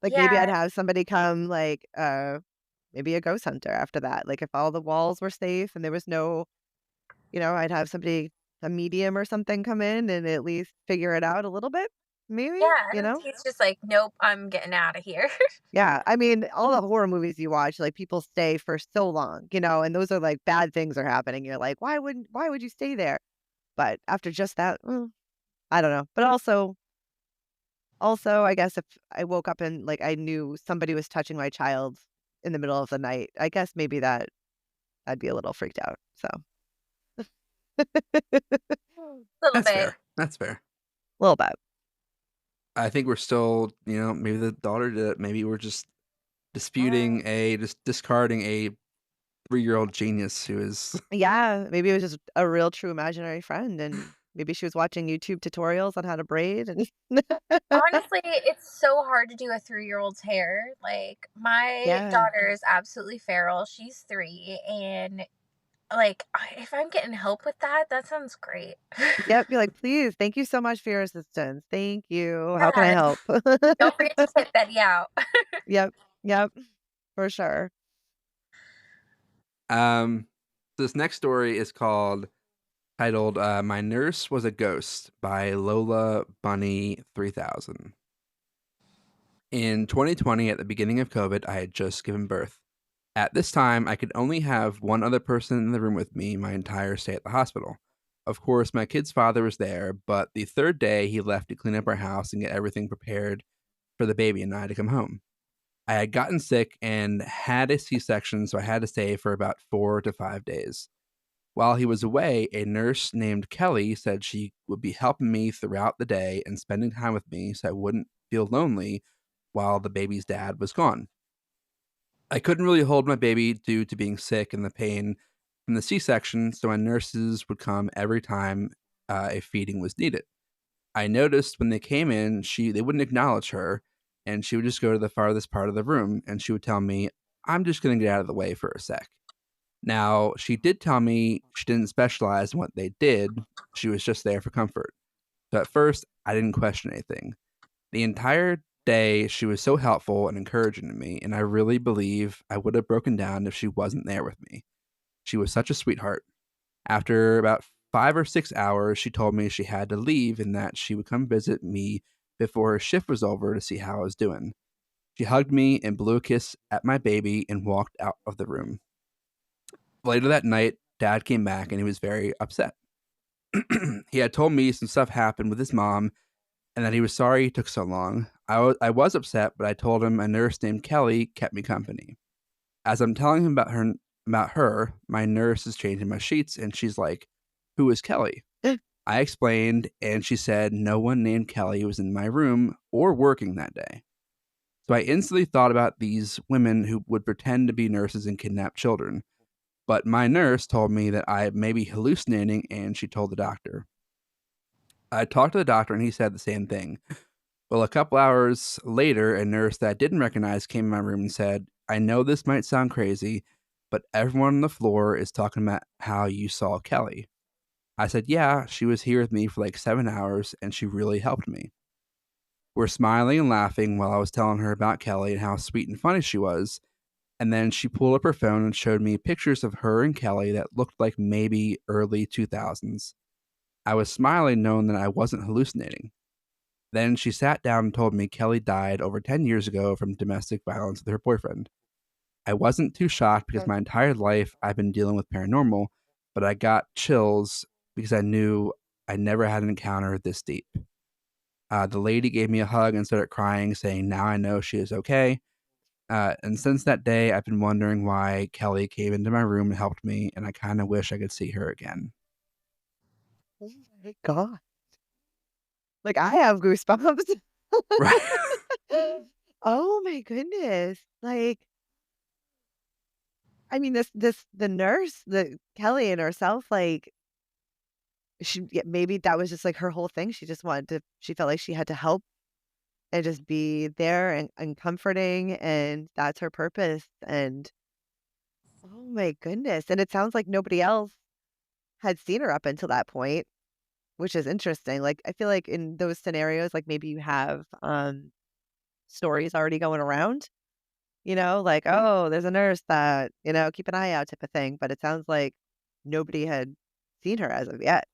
Like maybe I'd Yeah, have somebody come like maybe a ghost hunter after that. Like if all the walls were safe and there was no, I'd have somebody, a medium or something come in and at least figure it out a little bit. Maybe, yeah. you And know? he's just like, nope, I'm getting out of here. Yeah. I mean, all the horror movies you watch, like people stay for so long, and those are like bad things are happening. You're like, why would you stay there? But after just that, I don't know. But also, I guess if I woke up and like I knew somebody was touching my child in the middle of the night, I guess maybe that I'd be a little freaked out. So a Little that's bit. fair. That's fair. little bit. I think we're still, maybe the daughter did it. Maybe we're just discarding a 3-year-old genius who is. Yeah, maybe it was just a real true imaginary friend and maybe she was watching YouTube tutorials on how to braid and Honestly, it's so hard to do a 3-year-old's hair. Like, my yeah. daughter is absolutely feral. She's 3, and like, if I'm getting help with that, that sounds great. Yep, be like, "Please, thank you so much for your assistance. Thank you. How can I Yeah, help?" don't forget to tip Betty out. Yep, yep, for sure. Um, this next story is titled "My Nurse Was a Ghost" by Lola Bunny 3000. In 2020, at the beginning of COVID, I had just given birth. At this time, I could only have one other person in the room with me my entire stay at the hospital. Of course, my kid's father was there, but the third day he left to clean up our house and get everything prepared for the baby and I to come home. I had gotten sick and had a C section, so I had to stay for about 4 to 5 days. While he was away, a nurse named Kelly said she would be helping me throughout the day and spending time with me so I wouldn't feel lonely while the baby's dad was gone. I couldn't really hold my baby due to being sick and the pain from the C section, so my nurses would come every time a feeding was needed. I noticed when they came in, they wouldn't acknowledge her, and she would just go to the farthest part of the room, and she would tell me, "I'm just going to get out of the way for a sec." Now, she did tell me she didn't specialize in what they did, she was just there for comfort. So at first, I didn't question anything. The entire day, she was so helpful and encouraging to me, and I really believe I would have broken down if she wasn't there with me. She was such a sweetheart. After about 5 or 6 hours, she told me she had to leave and that she would come visit me before her shift was over to see how I was doing. She hugged me and blew a kiss at my baby and walked out of the room. Later that night, Dad came back and he was very upset. He had told me some stuff happened with his mom and that he was sorry it took so long. I was upset, but I told him a nurse named Kelly kept me company. As I'm telling him about her, my nurse is changing my sheets and she's like, "Who is Kelly?" I explained, and she said no one named Kelly was in my room or working that day. So I instantly thought about these women who would pretend to be nurses and kidnap children. But my nurse told me that I may be hallucinating, and she told the doctor. I talked to the doctor, and he said the same thing. Well, a couple hours later, a nurse that I didn't recognize came in my room and said, "I know this might sound crazy, but everyone on the floor is talking about how you saw Kelly." I said, "Yeah, she was here with me for like 7 hours, and she really helped me." We're smiling and laughing while I was telling her about Kelly and how sweet and funny she was. And then she pulled up her phone and showed me pictures of her and Kelly that looked like maybe early 2000s. I was smiling knowing that I wasn't hallucinating. Then she sat down and told me Kelly died over 10 years ago from domestic violence with her boyfriend. I wasn't too shocked because my entire life I've been dealing with paranormal, but I got chills because I knew I never had an encounter this deep. The lady gave me a hug and started crying, saying, "Now I know she is okay." And since that day, I've been wondering why Kelly came into my room and helped me, and I kind of wish I could see her again. Oh my God. Like, I have goosebumps. Right. Oh my goodness. Like, I mean, the nurse, the Kelly and herself, like, maybe that was just like her whole thing. She just wanted to, she felt like she had to help and just be there and comforting, and that's her purpose. And oh my goodness. And it sounds like nobody else had seen her up until that point, which is interesting. Like, I feel like in those scenarios, like maybe you have stories already going around, like, oh, there's a nurse that, keep an eye out type of thing. But it sounds like nobody had seen her as of yet.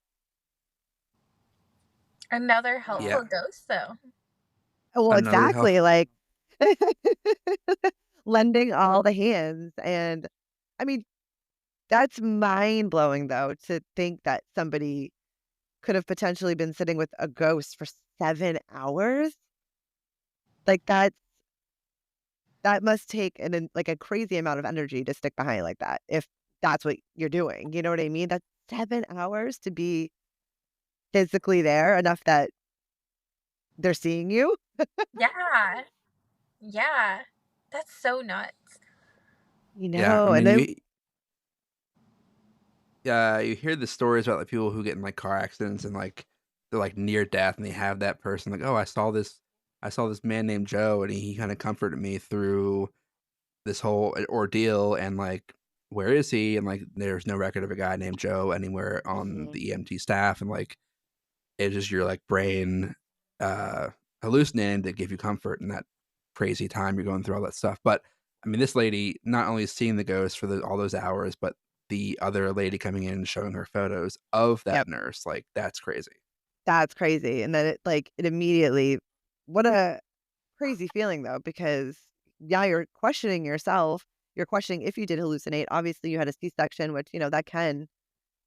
Another Yeah. helpful ghost, though. Well, Another help. exactly. Like lending all the hands. And I mean, that's mind blowing though, to think that somebody could have potentially been sitting with a ghost for 7 hours. Like that must take like a crazy amount of energy to stick behind like that, if that's what you're doing. You know what I mean? That's 7 hours to be physically there enough that they're seeing you. Yeah. Yeah. That's so nuts. Yeah, I And mean, then you hear the stories about like people who get in like car accidents and like they're like near death, and they have that person like, "Oh, I saw this man named Joe, and he kind of comforted me through this whole ordeal." And like, where is he? And like, there's no record of a guy named Joe anywhere on Mhm. the EMT staff, and like, it's just your like brain uh hallucinating to give you comfort in that crazy time you're going through all that stuff. But I mean, this lady not only seeing the ghost for all those hours, but the other lady coming in and showing her photos of that Yep. nurse, like, that's crazy. That's crazy. And then it immediately, what a crazy feeling though, because yeah, you're questioning yourself. You're questioning if you did hallucinate. Obviously, you had a C-section, which,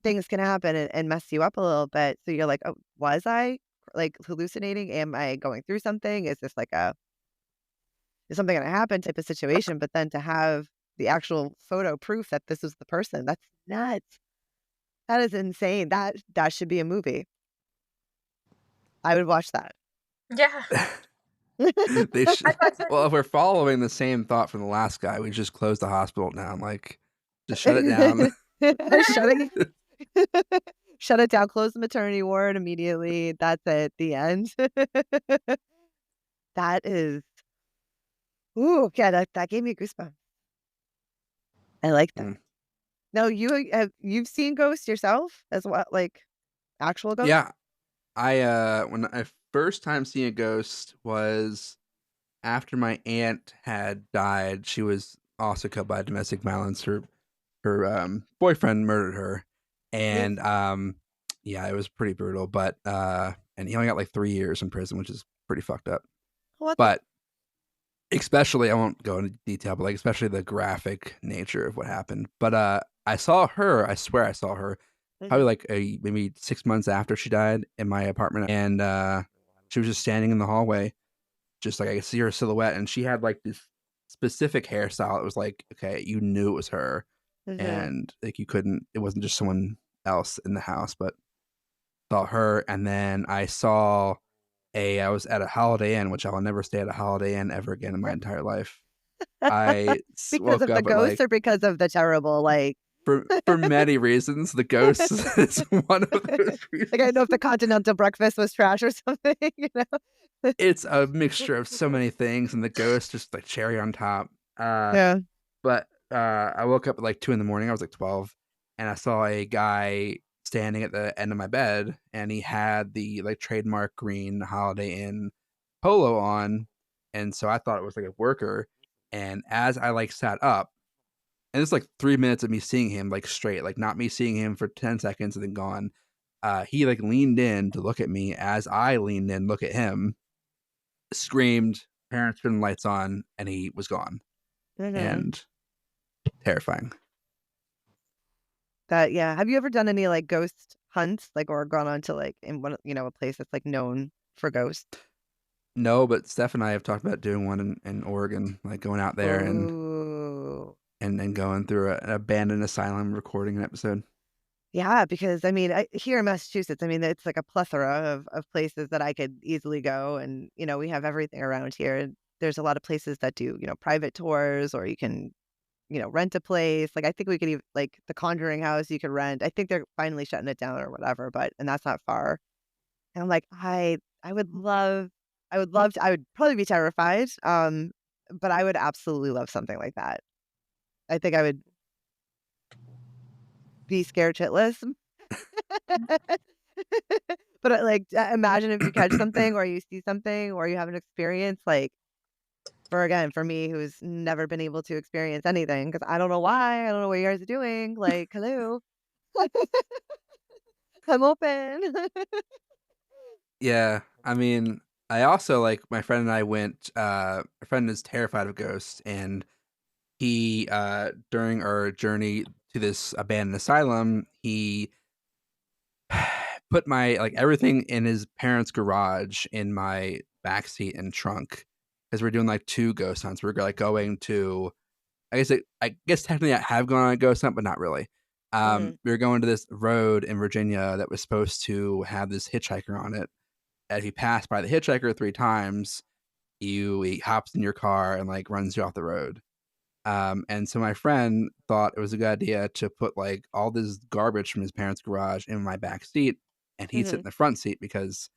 things can happen and mess you up a little bit. So you're like, oh, was I like hallucinating? Am I going through something? Is something going to happen type of situation? But then to have the actual photo proof that this was the person, that's nuts. That is insane. That should be a movie. I would watch that. Yeah. They should. I'd watch that Well, too. if we're following the same thought from the last guy, we just close the hospital down. Like, just shut it down. Shutting Shut it down, close the maternity ward immediately. That's it, the end. That is ooh, yeah, that gave me goosebumps. I like that. Mm. Now you've seen ghosts yourself as well, like actual ghosts? Yeah, when I first time seeing a ghost was after my aunt had died. She was also killed by domestic violence. Her boyfriend murdered her, and yeah, it was pretty brutal. But and he only got like 3 years in prison, which is pretty fucked up. What the But especially, I won't go into detail, but like especially the graphic nature of what happened. But I saw her. I swear I saw her probably Mhm. like maybe 6 months after she died in my apartment, and she was just standing in the hallway, just like I could see her silhouette, and she had like this specific hairstyle. It was like, okay, you knew it was her, Mhm. and like you couldn't. It wasn't just someone else in the house, but saw her. And then I was at a Holiday Inn, which I will never stay at a Holiday Inn ever again in my entire life. Because Woke of the up at ghosts like or because of the terrible, like for many reasons. The ghost is one of those like, I don't know reasons. if the continental breakfast was trash or something, you know? It's a mixture of so many things, and the ghost just like cherry on top. Yeah. But I woke up at like 2 in the morning. I was like 12, and I saw a guy standing at the end of my bed, and he had the like trademark green Holiday Inn polo on, and so I thought it was like a worker. And as I like sat up, and it's like 3 minutes of me seeing him like straight, like not me seeing him for 10 seconds and then gone. He like leaned in to look at me as I leaned in, look at him, screamed, parents turned the lights on, and he was gone. Mhm. And terrifying. That yeah. Have you ever done any, like, ghost hunts, like, or gone on to, like, in one a place that's, like, known for ghosts? No, but Steph and I have talked about doing one in Oregon, like going out there and Oh. going through an abandoned asylum, recording an episode. Yeah, because, I mean, here in Massachusetts, I mean, it's like a plethora of places that I could easily go, and, we have everything around here, and there's a lot of places that do, private tours, or you can, rent a place, like, I think we could even like, the Conjuring House you could rent. I think they're finally shutting it down or whatever, but and that's not far. And I'm like, I would love to I would probably be terrified, but I would absolutely love something like that. I think I would be scared shitless. But, like, imagine if you catch something or you see something or you have an experience, like, for me, who's never been able to experience anything, because I don't know why, I don't know what you guys are doing, like, hello? I'm open. Yeah, I mean, I also like my friend and I went. My friend is terrified of ghosts, and he during our journey to this abandoned asylum, he put my like everything in his parents' garage in my backseat and trunk because we're doing like two ghost hunts. We're like going to I guess technically I have gone on a ghost hunt, but not really. Mhm, We were going to this road in Virginia that was supposed to have this hitchhiker on it. As you pass by the hitchhiker 3 times, he hops in your car and like runs you off the road. And so my friend thought it was a good idea to put like all this garbage from his parents' garage in my back seat, and he'd sit in mhm. the front seat because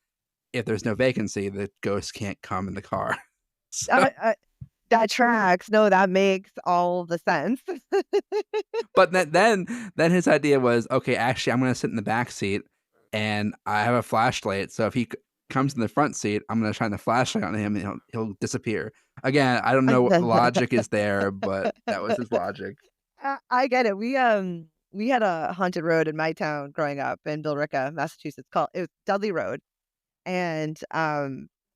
if there's no vacancy, the ghost can't come in the car. So, I that tracks. No, that makes all the sense. but then his idea was, okay, actually, I'm gonna sit in the back seat, and I have a flashlight. So if he comes in the front seat, I'm gonna shine the flashlight on him, and he'll disappear. Again, I don't know what logic is there, but that was his logic. I get it. We had a haunted road in my town growing up in Billerica, Massachusetts, called it was Dudley Road. And,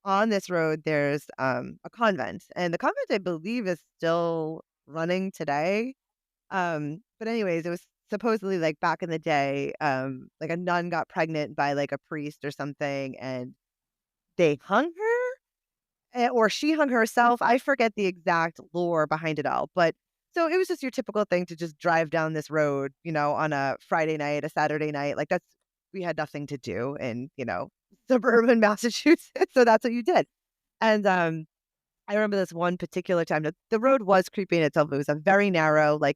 on this road, there's, a convent, and the convent, I believe, is still running today. But anyways, it was supposedly, like, back in the day, like, a nun got pregnant by, like, a priest or something, and they hung her, or she hung herself. I forget the exact lore behind it all, but so it was just your typical thing to just drive down this road, on a Friday night, a Saturday night, like, that's we had nothing to do in, suburban Massachusetts, so that's what you did. And, I remember this one particular time that the road was creepy in itself. It was a very narrow, like,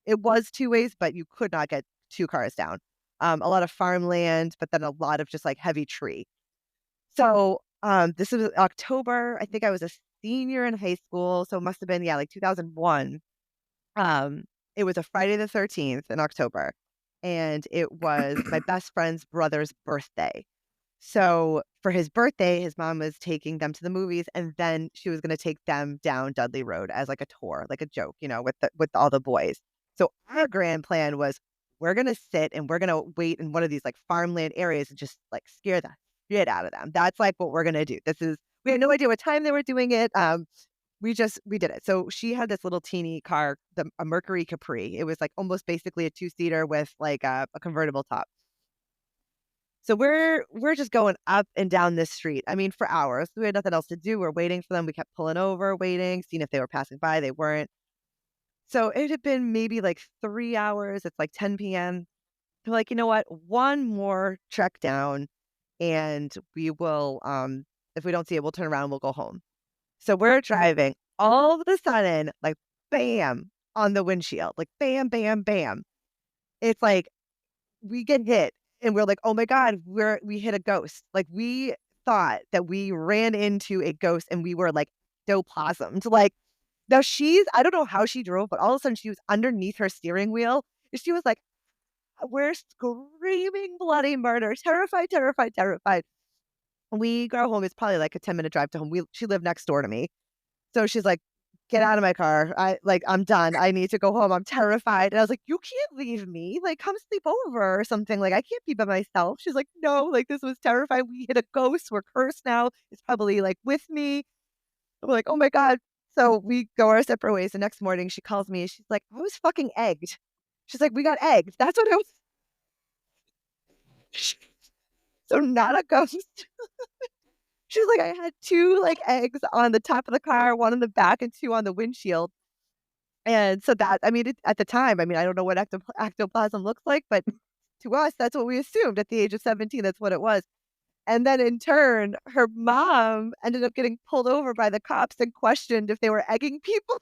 it was 2 ways, but you could not get 2 cars down. A lot of farmland, but then a lot of just, like, heavy tree. So, this was October. I think I was a senior in high school, so it must have been, yeah, like 2001. Um, it was a Friday the 13th in October, and it was my best friend's brother's birthday. So, for his birthday, his mom was taking them to the movies, and then she was gonna take them down Dudley Road as, like, a tour, like a joke, with all the boys. So, our grand plan was, we're gonna sit and we're gonna wait in one of these, like, farmland areas and just, like, scare the shit out of them. That's, like, what we're gonna do. We had no idea what time they were doing it, we did it. So she had this little teeny car, a Mercury Capri. It was like almost basically a 2-seater with like a convertible top. So we're just going up and down this street. I mean, for hours. We had nothing else to do. We're waiting for them. We kept pulling over, waiting, seeing if they were passing by. They weren't. So it had been maybe like 3 hours. It's like 10 p.m. They're like, you know what? One more trek down, and we will. If we don't see it, we'll turn around. We'll go home. So we're driving. All of a sudden, like, bam on the windshield, like bam, bam, bam. It's like we get hit and we're like, oh my God, we hit a ghost. Like we thought that we ran into a ghost and we were like ectoplasmed. Like now I don't know how she drove, but all of a sudden she was underneath her steering wheel. And she was like, we're screaming bloody murder, terrified, terrified, terrified. We go home. It's probably like a 10-minute drive to home. She lived next door to me. So she's like, get out of my car. I'm done. I need to go home. I'm terrified. And I was like, you can't leave me. Like, come sleep over or something. Like, I can't be by myself. She's like, no, like, this was terrifying. We hit a ghost. We're cursed now. It's probably like with me. I'm like, oh my God. So we go our separate ways. The next morning she calls me and she's like, I was fucking egged. She's like, we got egged. That's what it was. So not a ghost. She's like, I had 2 like eggs on the top of the car, 1 on the back and 2 on the windshield. And so that, I mean, at the time, I mean, I don't know what ectoplasm looks like, but to us, that's what we assumed at the age of 17. That's what it was. And then in turn, her mom ended up getting pulled over by the cops and questioned if they were egging people.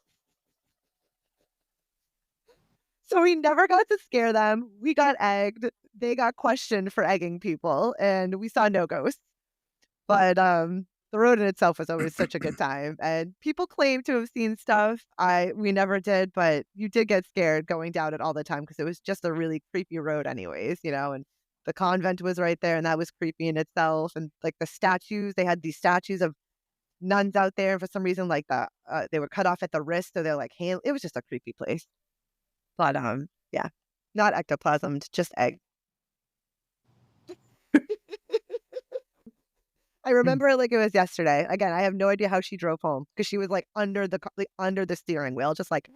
So we never got to scare them. We got egged. They got questioned for egging people, and we saw no ghosts. But the road in itself was always such a good time, and people claim to have seen stuff. We never did, but you did get scared going down it all the time because it was just a really creepy road, anyways. And the convent was right there, and that was creepy in itself. And like the statues, they had these statues of nuns out there, and for some reason, like they were cut off at the wrist, so they're like hand. It was just a creepy place. But yeah, not ectoplasmed, just egg. I remember it like it was yesterday. Again, I have no idea how she drove home because she was like under the steering wheel, just like.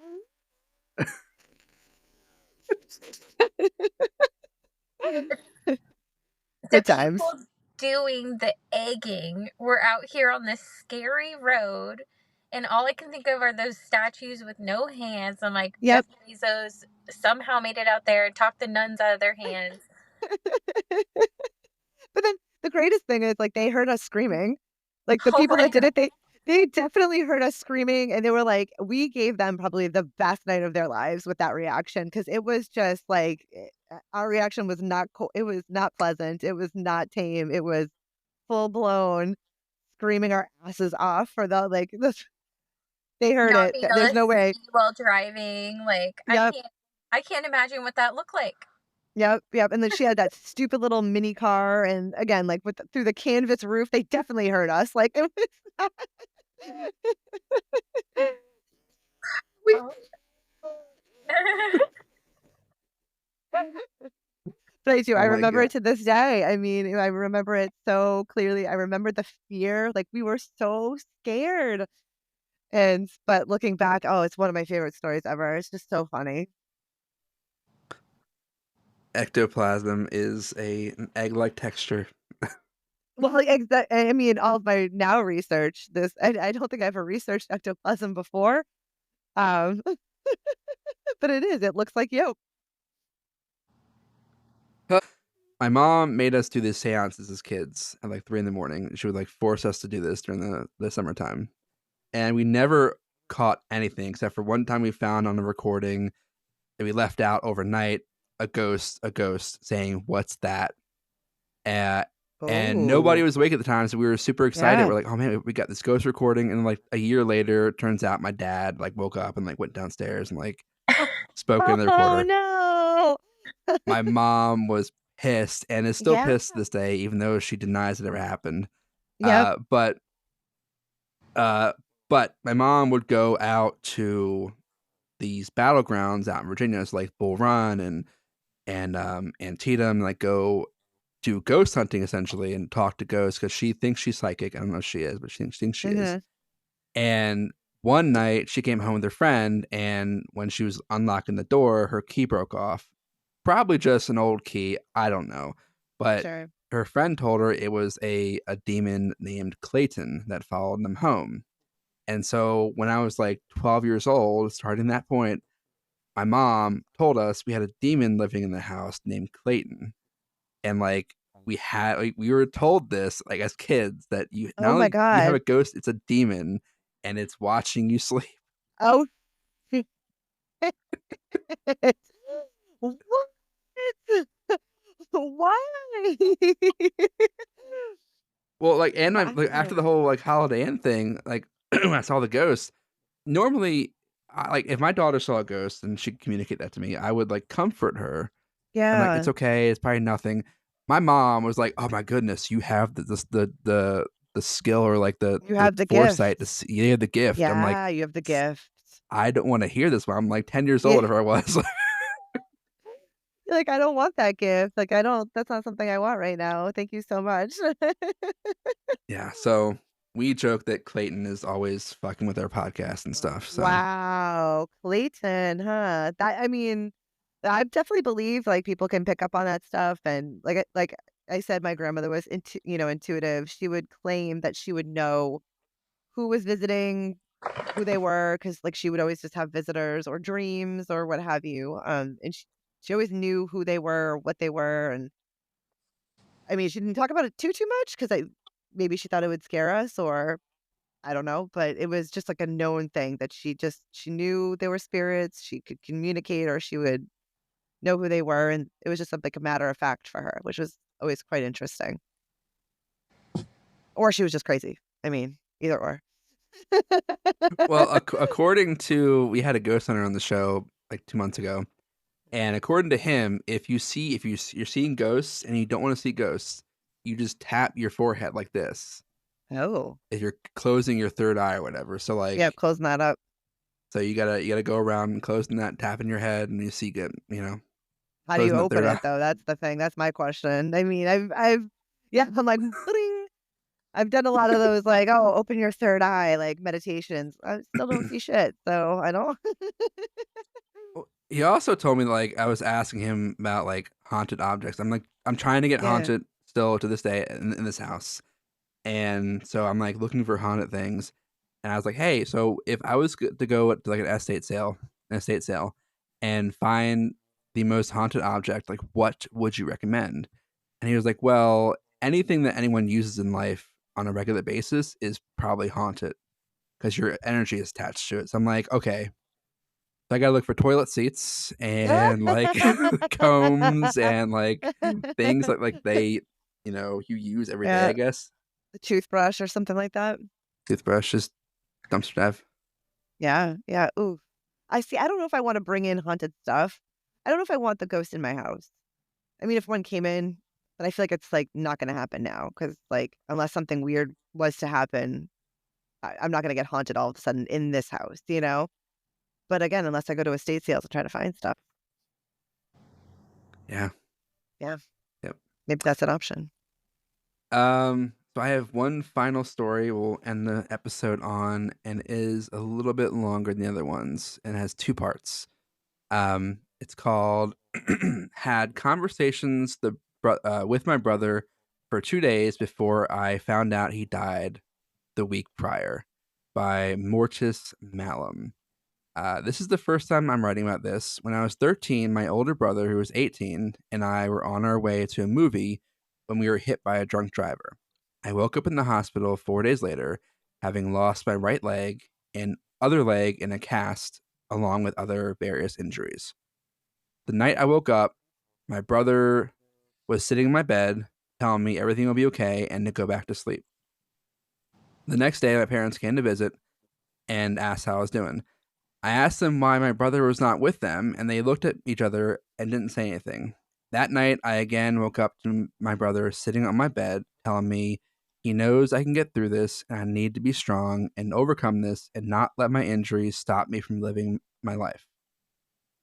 Good times. People doing the egging were out here on this scary road, and all I can think of are those statues with no hands. I'm like, Yep. Jeff Bezos somehow made it out there and talked the nuns out of their hands. But then the greatest thing is, like, they heard us screaming. Like, the people that did it, they definitely heard us screaming, and they were like, we gave them probably the best night of their lives with that reaction because it was just like our reaction was not cool. It was not pleasant. It was not tame. It was full blown screaming our asses off for the like. They heard Not it. being able There's to no way. see while driving, like Yep. I can't imagine what that looked like. Yep. And then she had that stupid little mini car, and again, like through the canvas roof, they definitely heard us. Like it was. But I do. Oh I my remember God. it to this day. I mean, I remember it so clearly. I remember the fear. Like we were so scared. But looking back, oh, it's one of my favorite stories ever. It's just so funny. Ectoplasm is an egg-like texture. Well, like, I mean, all of my now research, I don't think I ever researched ectoplasm before. But it is. It looks like yolk. My mom made us do these seances as kids at like 3 a.m. She would like force us to do this during the summertime. And we never caught anything except for one time we found on a recording that we left out overnight a ghost saying, "What's that?" And nobody was awake at the time, so we were super excited. Yeah. We're like, "Oh man, we got this ghost recording!" And like a year later, it turns out my dad like woke up and like went downstairs and like spoke in the recorder. Oh no! My mom was pissed and is still Yeah. pissed to this day, even though she denies it ever happened. Yep. But my mom would go out to these battlegrounds out in Virginia, so like Bull Run and Antietam, like go do ghost hunting essentially and talk to ghosts because she thinks she's psychic. I don't know if she is, but she thinks she is. And one night she came home with her friend, and when she was unlocking the door, her key broke off. Probably just an old key. I don't know. But Sure. her friend told her it was a demon named Clayton that followed them home. And so when I was like 12 years old, starting that point, my mom told us we had a demon living in the house named Clayton. And like we were told this like as kids that you not Oh my only you have God. a ghost, it's a demon and it's watching you sleep. Oh. What? Why? Well, like, and like after Wow. the whole like Holiday Inn thing, like when I saw the ghost, normally, like if my daughter saw a ghost and she could communicate that to me, I would like comfort her. I'm like, it's Yeah. okay, it's probably nothing. My mom was like, oh my goodness, you have the skill or like You the have the foresight to gift. see, you have the gift. I'm like, Yeah, you have the gift. I don't want to hear this. When I'm like 10 years Yeah. old if I was. You're like, I don't want that gift. Like, I don't, that's not something I want right now. Thank you so much. Yeah, so we joke that Clayton is always fucking with our podcast and stuff. So Wow. Clayton, huh? That, I mean, I definitely believe like people can pick up on that stuff. And like I said, my grandmother was intuitive. She would claim that she would know who was visiting, who they were, because like she would always just have visitors or dreams or what have you. And she always knew who they were, what they were, and I mean, she didn't talk about it too much because I maybe she thought it would scare us or I don't know, but it was just like a known thing that she knew they were spirits. She could communicate or she would know who they were, and it was just something like a matter of fact for her, which was always quite interesting. Or she was just crazy. I mean, either or. well, according to we had a ghost hunter on the show like 2 months ago, and according to him, if you're seeing ghosts and you don't want to see ghosts, you just tap your forehead like this. Oh, If you're closing your third eye or whatever. So yeah, like, closing that up. so you gotta go around and closing that, tapping your head, and you see good, How do you closing that open third eye. it though? That's the thing. That's my question. I mean, yeah, I'm like, "Bling." I've done a lot of those, like, oh, open your third eye, like meditations. I still don't see shit, so I don't. He also told me like I was asking him about like haunted objects. I'm like I'm trying to get Yeah. haunted still to this day in this house, and so I'm like looking for haunted things. And I was like, hey, so if I was to go to like an estate sale, and find the most haunted object, like what would you recommend? And he was like, well, anything that anyone uses in life on a regular basis is probably haunted because your energy is attached to it. So I'm like, okay, so I gotta look for toilet seats and like combs and like things like they, you use every day, I Yeah, guess. the toothbrush or something like that. Toothbrush, just dumpster dive. Yeah, yeah, ooh. I see, I don't know if I wanna bring in haunted stuff. I don't know if I want the ghost in my house. I mean, if one came in, but I feel like it's, like, not gonna happen now because like, unless something weird was to happen, I'm not gonna get haunted all of a sudden in this house, you know? But again, unless I go to estate sales and try to find stuff. Yeah. Yeah, Yep. maybe that's an option. So I have one final story we'll end the episode on, and it is a little bit longer than the other ones, and it has two parts. It's called "Had Conversations with my brother for 2 days before I found out he died the week prior" by Mortis Malum. This is the first time I'm writing about this. When I was 13, my older brother, who was 18, and I were on our way to a movie when we were hit by a drunk driver. I woke up in the hospital 4 days later, having lost my right leg and other leg in a cast, along with other various injuries. The night I woke up, my brother was sitting in my bed, telling me everything will be okay and to go back to sleep. The next day, my parents came to visit and asked how I was doing. I asked them why my brother was not with them, and they looked at each other and didn't say anything. That night, I again woke up to my brother sitting on my bed, telling me he knows I can get through this, and I need to be strong and overcome this and not let my injuries stop me from living my life.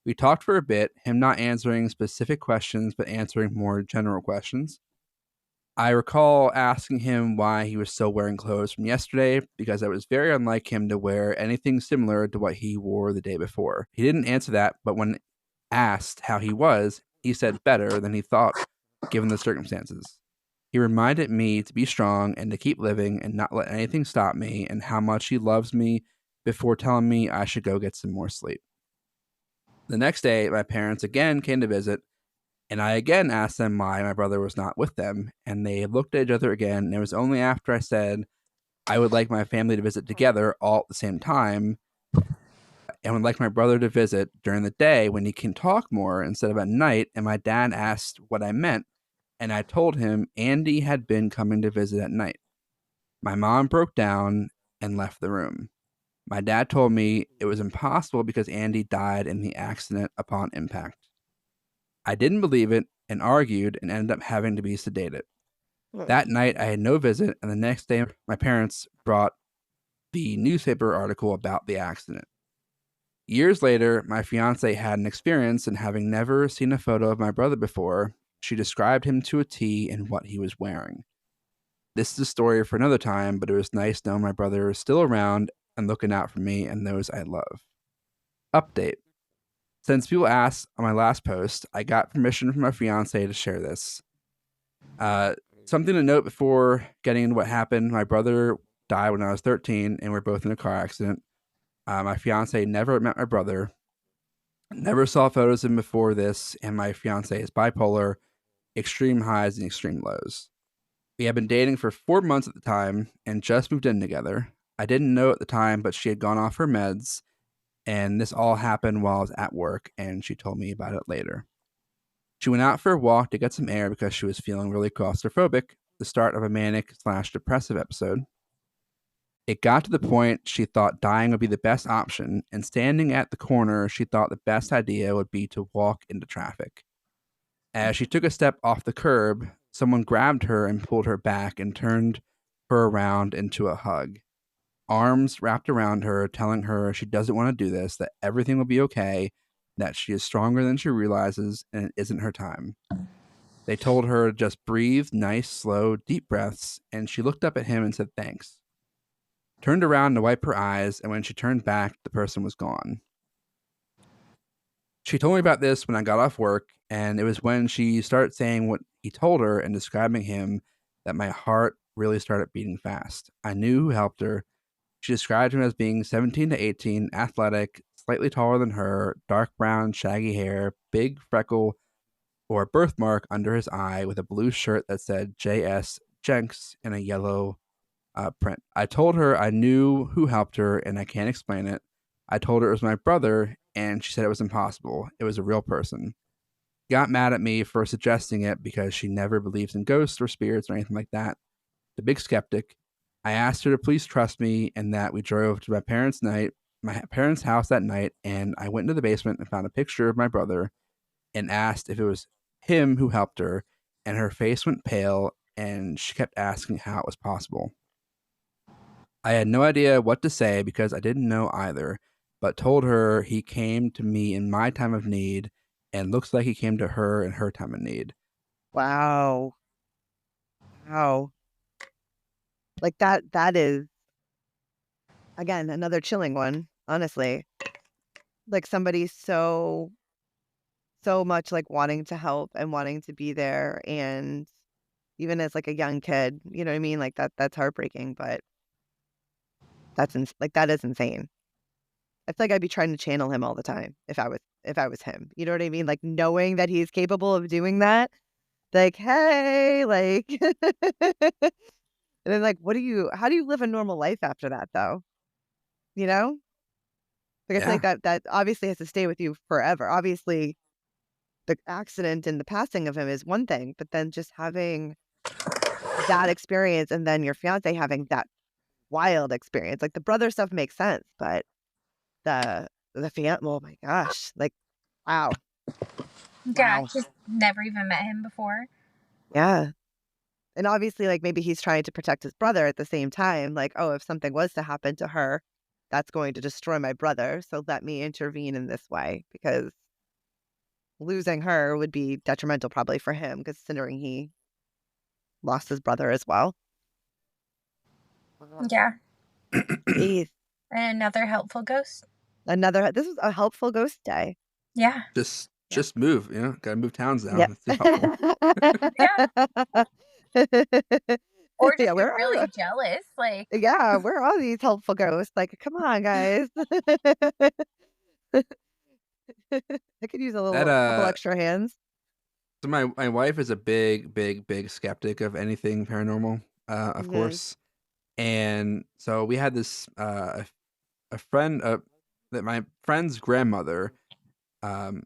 We talked for a bit, him not answering specific questions, but answering more general questions. I recall asking him why he was still wearing clothes from yesterday because it was very unlike him to wear anything similar to what he wore the day before. He didn't answer that, but when asked how he was, he said better than he thought given the circumstances. He reminded me to be strong and to keep living and not let anything stop me, and how much he loves me before telling me I should go get some more sleep. The next day, my parents again came to visit, and I again asked them why my brother was not with them, and they looked at each other again, and it was only after I said I would like my family to visit together all at the same time, and would like my brother to visit during the day when he can talk more instead of at night, and my dad asked what I meant, and I told him Andy had been coming to visit at night. My mom broke down and left the room. My dad told me it was impossible because Andy died in the accident upon impact. I didn't believe it and argued and ended up having to be sedated. That night, I had no visit, and the next day, my parents brought the newspaper article about the accident. Years later, my fiance had an experience, and having never seen a photo of my brother before, she described him to a T and what he was wearing. This is a story for another time, but it was nice knowing my brother is still around and looking out for me and those I love. Update. Since people asked on my last post, I got permission from my fiance to share this. Something to note before getting into what happened, my brother died when I was 13, and we're both in a car accident. My fiance never met my brother, never saw photos of him before this, and my fiance is bipolar, extreme highs and extreme lows. We had been dating for 4 months at the time and just moved in together. I didn't know at the time, but she had gone off her meds, and this all happened while I was at work, and she told me about it later. She went out for a walk to get some air because she was feeling really claustrophobic, the start of a manic/depressive episode. It got to the point she thought dying would be the best option, and standing at the corner, she thought the best idea would be to walk into traffic. As she took a step off the curb, someone grabbed her and pulled her back and turned her around into a hug. Arms wrapped around her, telling her she doesn't want to do this, that everything will be okay, that she is stronger than she realizes, and it isn't her time. They told her to just breathe nice, slow, deep breaths, and she looked up at him and said thanks. Turned around to wipe her eyes, and when she turned back, the person was gone. She told me about this when I got off work, and it was when she started saying what he told her and describing him that my heart really started beating fast. I knew who helped her. She described him as being 17 to 18, athletic, slightly taller than her, dark brown, shaggy hair, big freckle or birthmark under his eye with a blue shirt that said JS Jenks in a yellow print. I told her I knew who helped her and I can't explain it. I told her it was my brother and she said it was impossible. It was a real person. Got mad at me for suggesting it because she never believes in ghosts or spirits or anything like that. The big skeptic. I asked her to please trust me and that we drove to my parents' house that night, and I went into the basement and found a picture of my brother and asked if it was him who helped her, and her face went pale and she kept asking how it was possible. I had no idea what to say because I didn't know either, but told her he came to me in my time of need and looks like he came to her in her time of need. Wow. Wow. Like that is, again, another chilling one, honestly. Like somebody so much like wanting to help and wanting to be there, and even as like a young kid, you know what I mean? Like that's heartbreaking, but that is insane. I feel like I'd be trying to channel him all the time if I was him. You know what I mean? Like knowing that he's capable of doing that. Like, hey, like and then like how do you live a normal life after that though? You know? Like I feel like that obviously has to stay with you forever. Obviously, the accident and the passing of him is one thing, but then just having that experience and then your fiance having that wild experience. Like the brother stuff makes sense, but oh my gosh. Like, wow. Yeah, Wow. she's never even met him before. Yeah. And obviously, like maybe he's trying to protect his brother at the same time. Like, oh, if something was to happen to her, that's going to destroy my brother. So let me intervene in this way, because losing her would be detrimental probably for him, considering he lost his brother as well. Yeah. Jeez. And another helpful ghost. This was a helpful ghost day. Yeah. Just move, gotta move towns now. Yep. It's helpful. Or just Yeah, be where really are jealous. Like, yeah, where are these helpful ghosts? Like, come on, guys. I could use a That couple extra hands. So my wife is a big skeptic of anything paranormal, of Mhm. course. And so we had this a friend that my friend's grandmother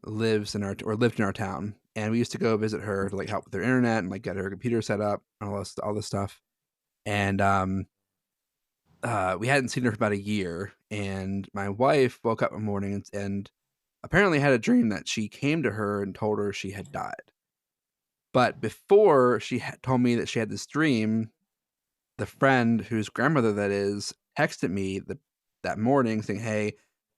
lived in our town, and we used to go visit her to like help with her internet and like get her computer set up and all this stuff. And we hadn't seen her for about a year, and my wife woke up one morning and apparently had a dream that she came to her and told her she had died. But before she told me that she had this dream, the friend whose grandmother that is texted me that morning saying, "Hey,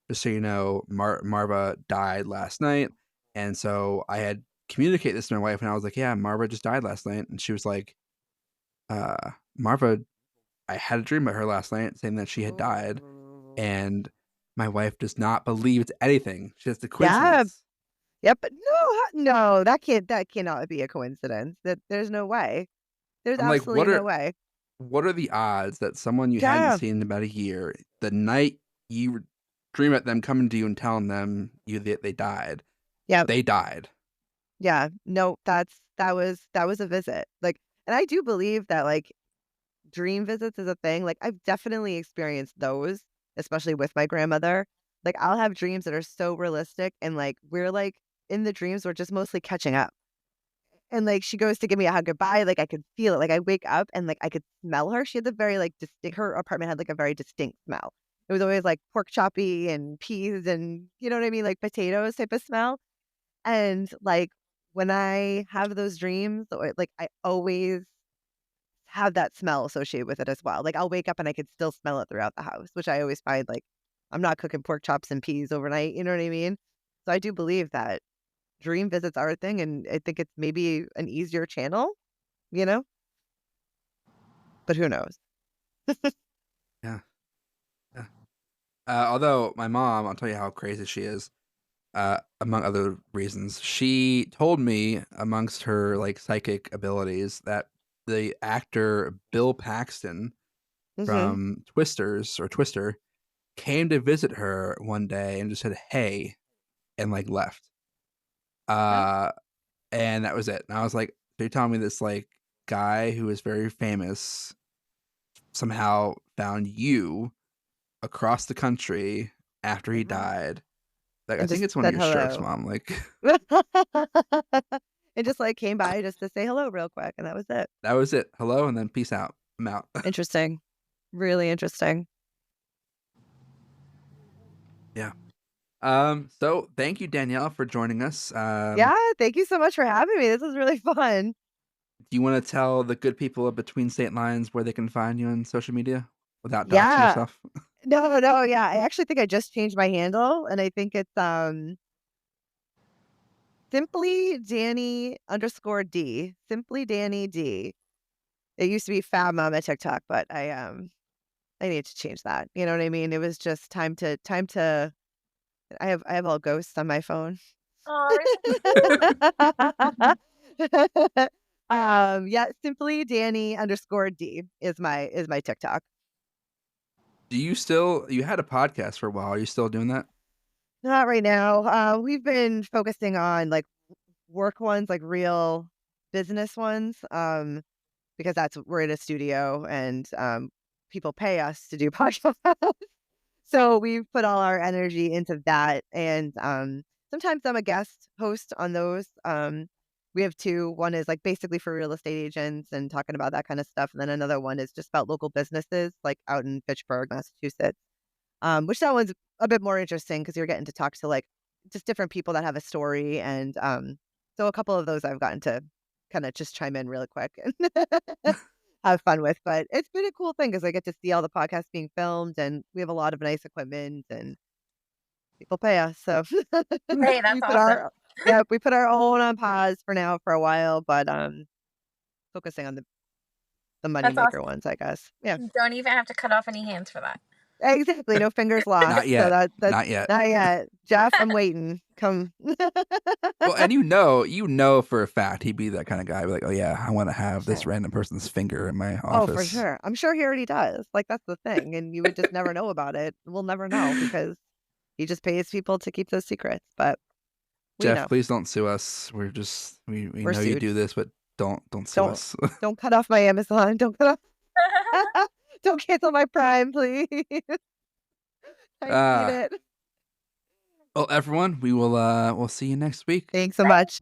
just so you know, Marva died last night." And so I had communicated this to my wife, and I was like, "Yeah, Marva just died last night." And she was like, "Marva, I had a dream about her last night saying that she had died." And my wife does not believe it's anything. She has the coincidence. Yep. But no, that cannot be a coincidence. There's no way. There's I'm like, absolutely no way. what are the odds that someone you Yeah. hadn't seen in about a year, the night you dream at them coming to you and telling them that they died, Yeah. they died? Yeah. No, that was a visit. Like, and I do believe that like dream visits is a thing. Like, I've definitely experienced those, especially with my grandmother. Like, I'll have dreams that are so realistic, and like we're like in the dreams, we're just mostly catching up. And like she goes to give me a hug goodbye, like I could feel it. Like I wake up and like I could smell her. She had the very like distinct. Her apartment had like a very distinct smell. It was always like pork choppy and peas and you know what I mean, like potatoes type of smell. And like when I have those dreams, like I always have that smell associated with it as well. Like I'll wake up and I could still smell it throughout the house, which I always find like I'm not cooking pork chops and peas overnight. You know what I mean? So I do believe that dream visits are a thing, and I think it's maybe an easier channel, you know? But who knows? Yeah. Yeah. Although my mom, I'll tell you how crazy she is. Among other reasons, she told me amongst her like psychic abilities that the actor Bill Paxton Mhm. from Twister came to visit her one day and just said hey and like left. Yeah. And that was it. And I was like, so you're telling me this like guy who is very famous somehow found you across the country after he Mhm. died? Like, I And think just it's one of said your strokes, hello. Mom. Like, And just like came by just to say hello real quick, and that was it. that was it. Hello, and then peace out. I'm out. Interesting. Really interesting. Yeah. So thank you, Danielle, for joining us. Yeah, thank you so much for having me. This was really fun. Do you want to tell the good people of Between State Lines where they can find you on social media without doxing Yeah. yourself? No, yeah. I actually think I just changed my handle, and I think it's simply Danny_D. Simply Danny D. It used to be Fab Mom at TikTok, but I need to change that. You know what I mean? It was just time to I have all ghosts on my phone. oh, Yeah, simply Danny_D is my TikTok. Do you had a podcast for a while? Are you still doing that? Not right now. We've been focusing on like work ones, like real business ones. Because we're in a studio and people pay us to do podcasts. So we've put all our energy into that. And sometimes I'm a guest host on those. We have two. One is like basically for real estate agents and talking about that kind of stuff. And then another one is just about local businesses, like out in Fitchburg, Massachusetts. Which that one's a bit more interesting because you're getting to talk to like just different people that have a story. And so a couple of those I've gotten to kind of just chime in really quick and have fun with. But it's been a cool thing because I get to see all the podcasts being filmed, and we have a lot of nice equipment, and people pay us. So hey, that's we put awesome. we put our own on pause for now for a while, but focusing on the the That's moneymaker awesome. ones, I guess. Yeah, You don't even have to cut off any hands for that. exactly. No fingers lost. Not yet. So that's Not yet. not yet. Jeff, I'm waiting. Come. Well, and you know for a fact he'd be that kind of guy. Be like, oh yeah, I want to have this Sure. random person's finger in my Oh, office. for sure. I'm sure he already does. Like, that's the thing. And you would just never know about it. We'll never know because he just pays people to keep those secrets. But we Jeff, know. please don't sue us. We We're know you sued. do this, but don't sue Don't- us. Don't cut off my Amazon. Don't cut off. Don't cancel my Prime, please. I need it. Well, everyone, we'll see you next week. Thanks so much.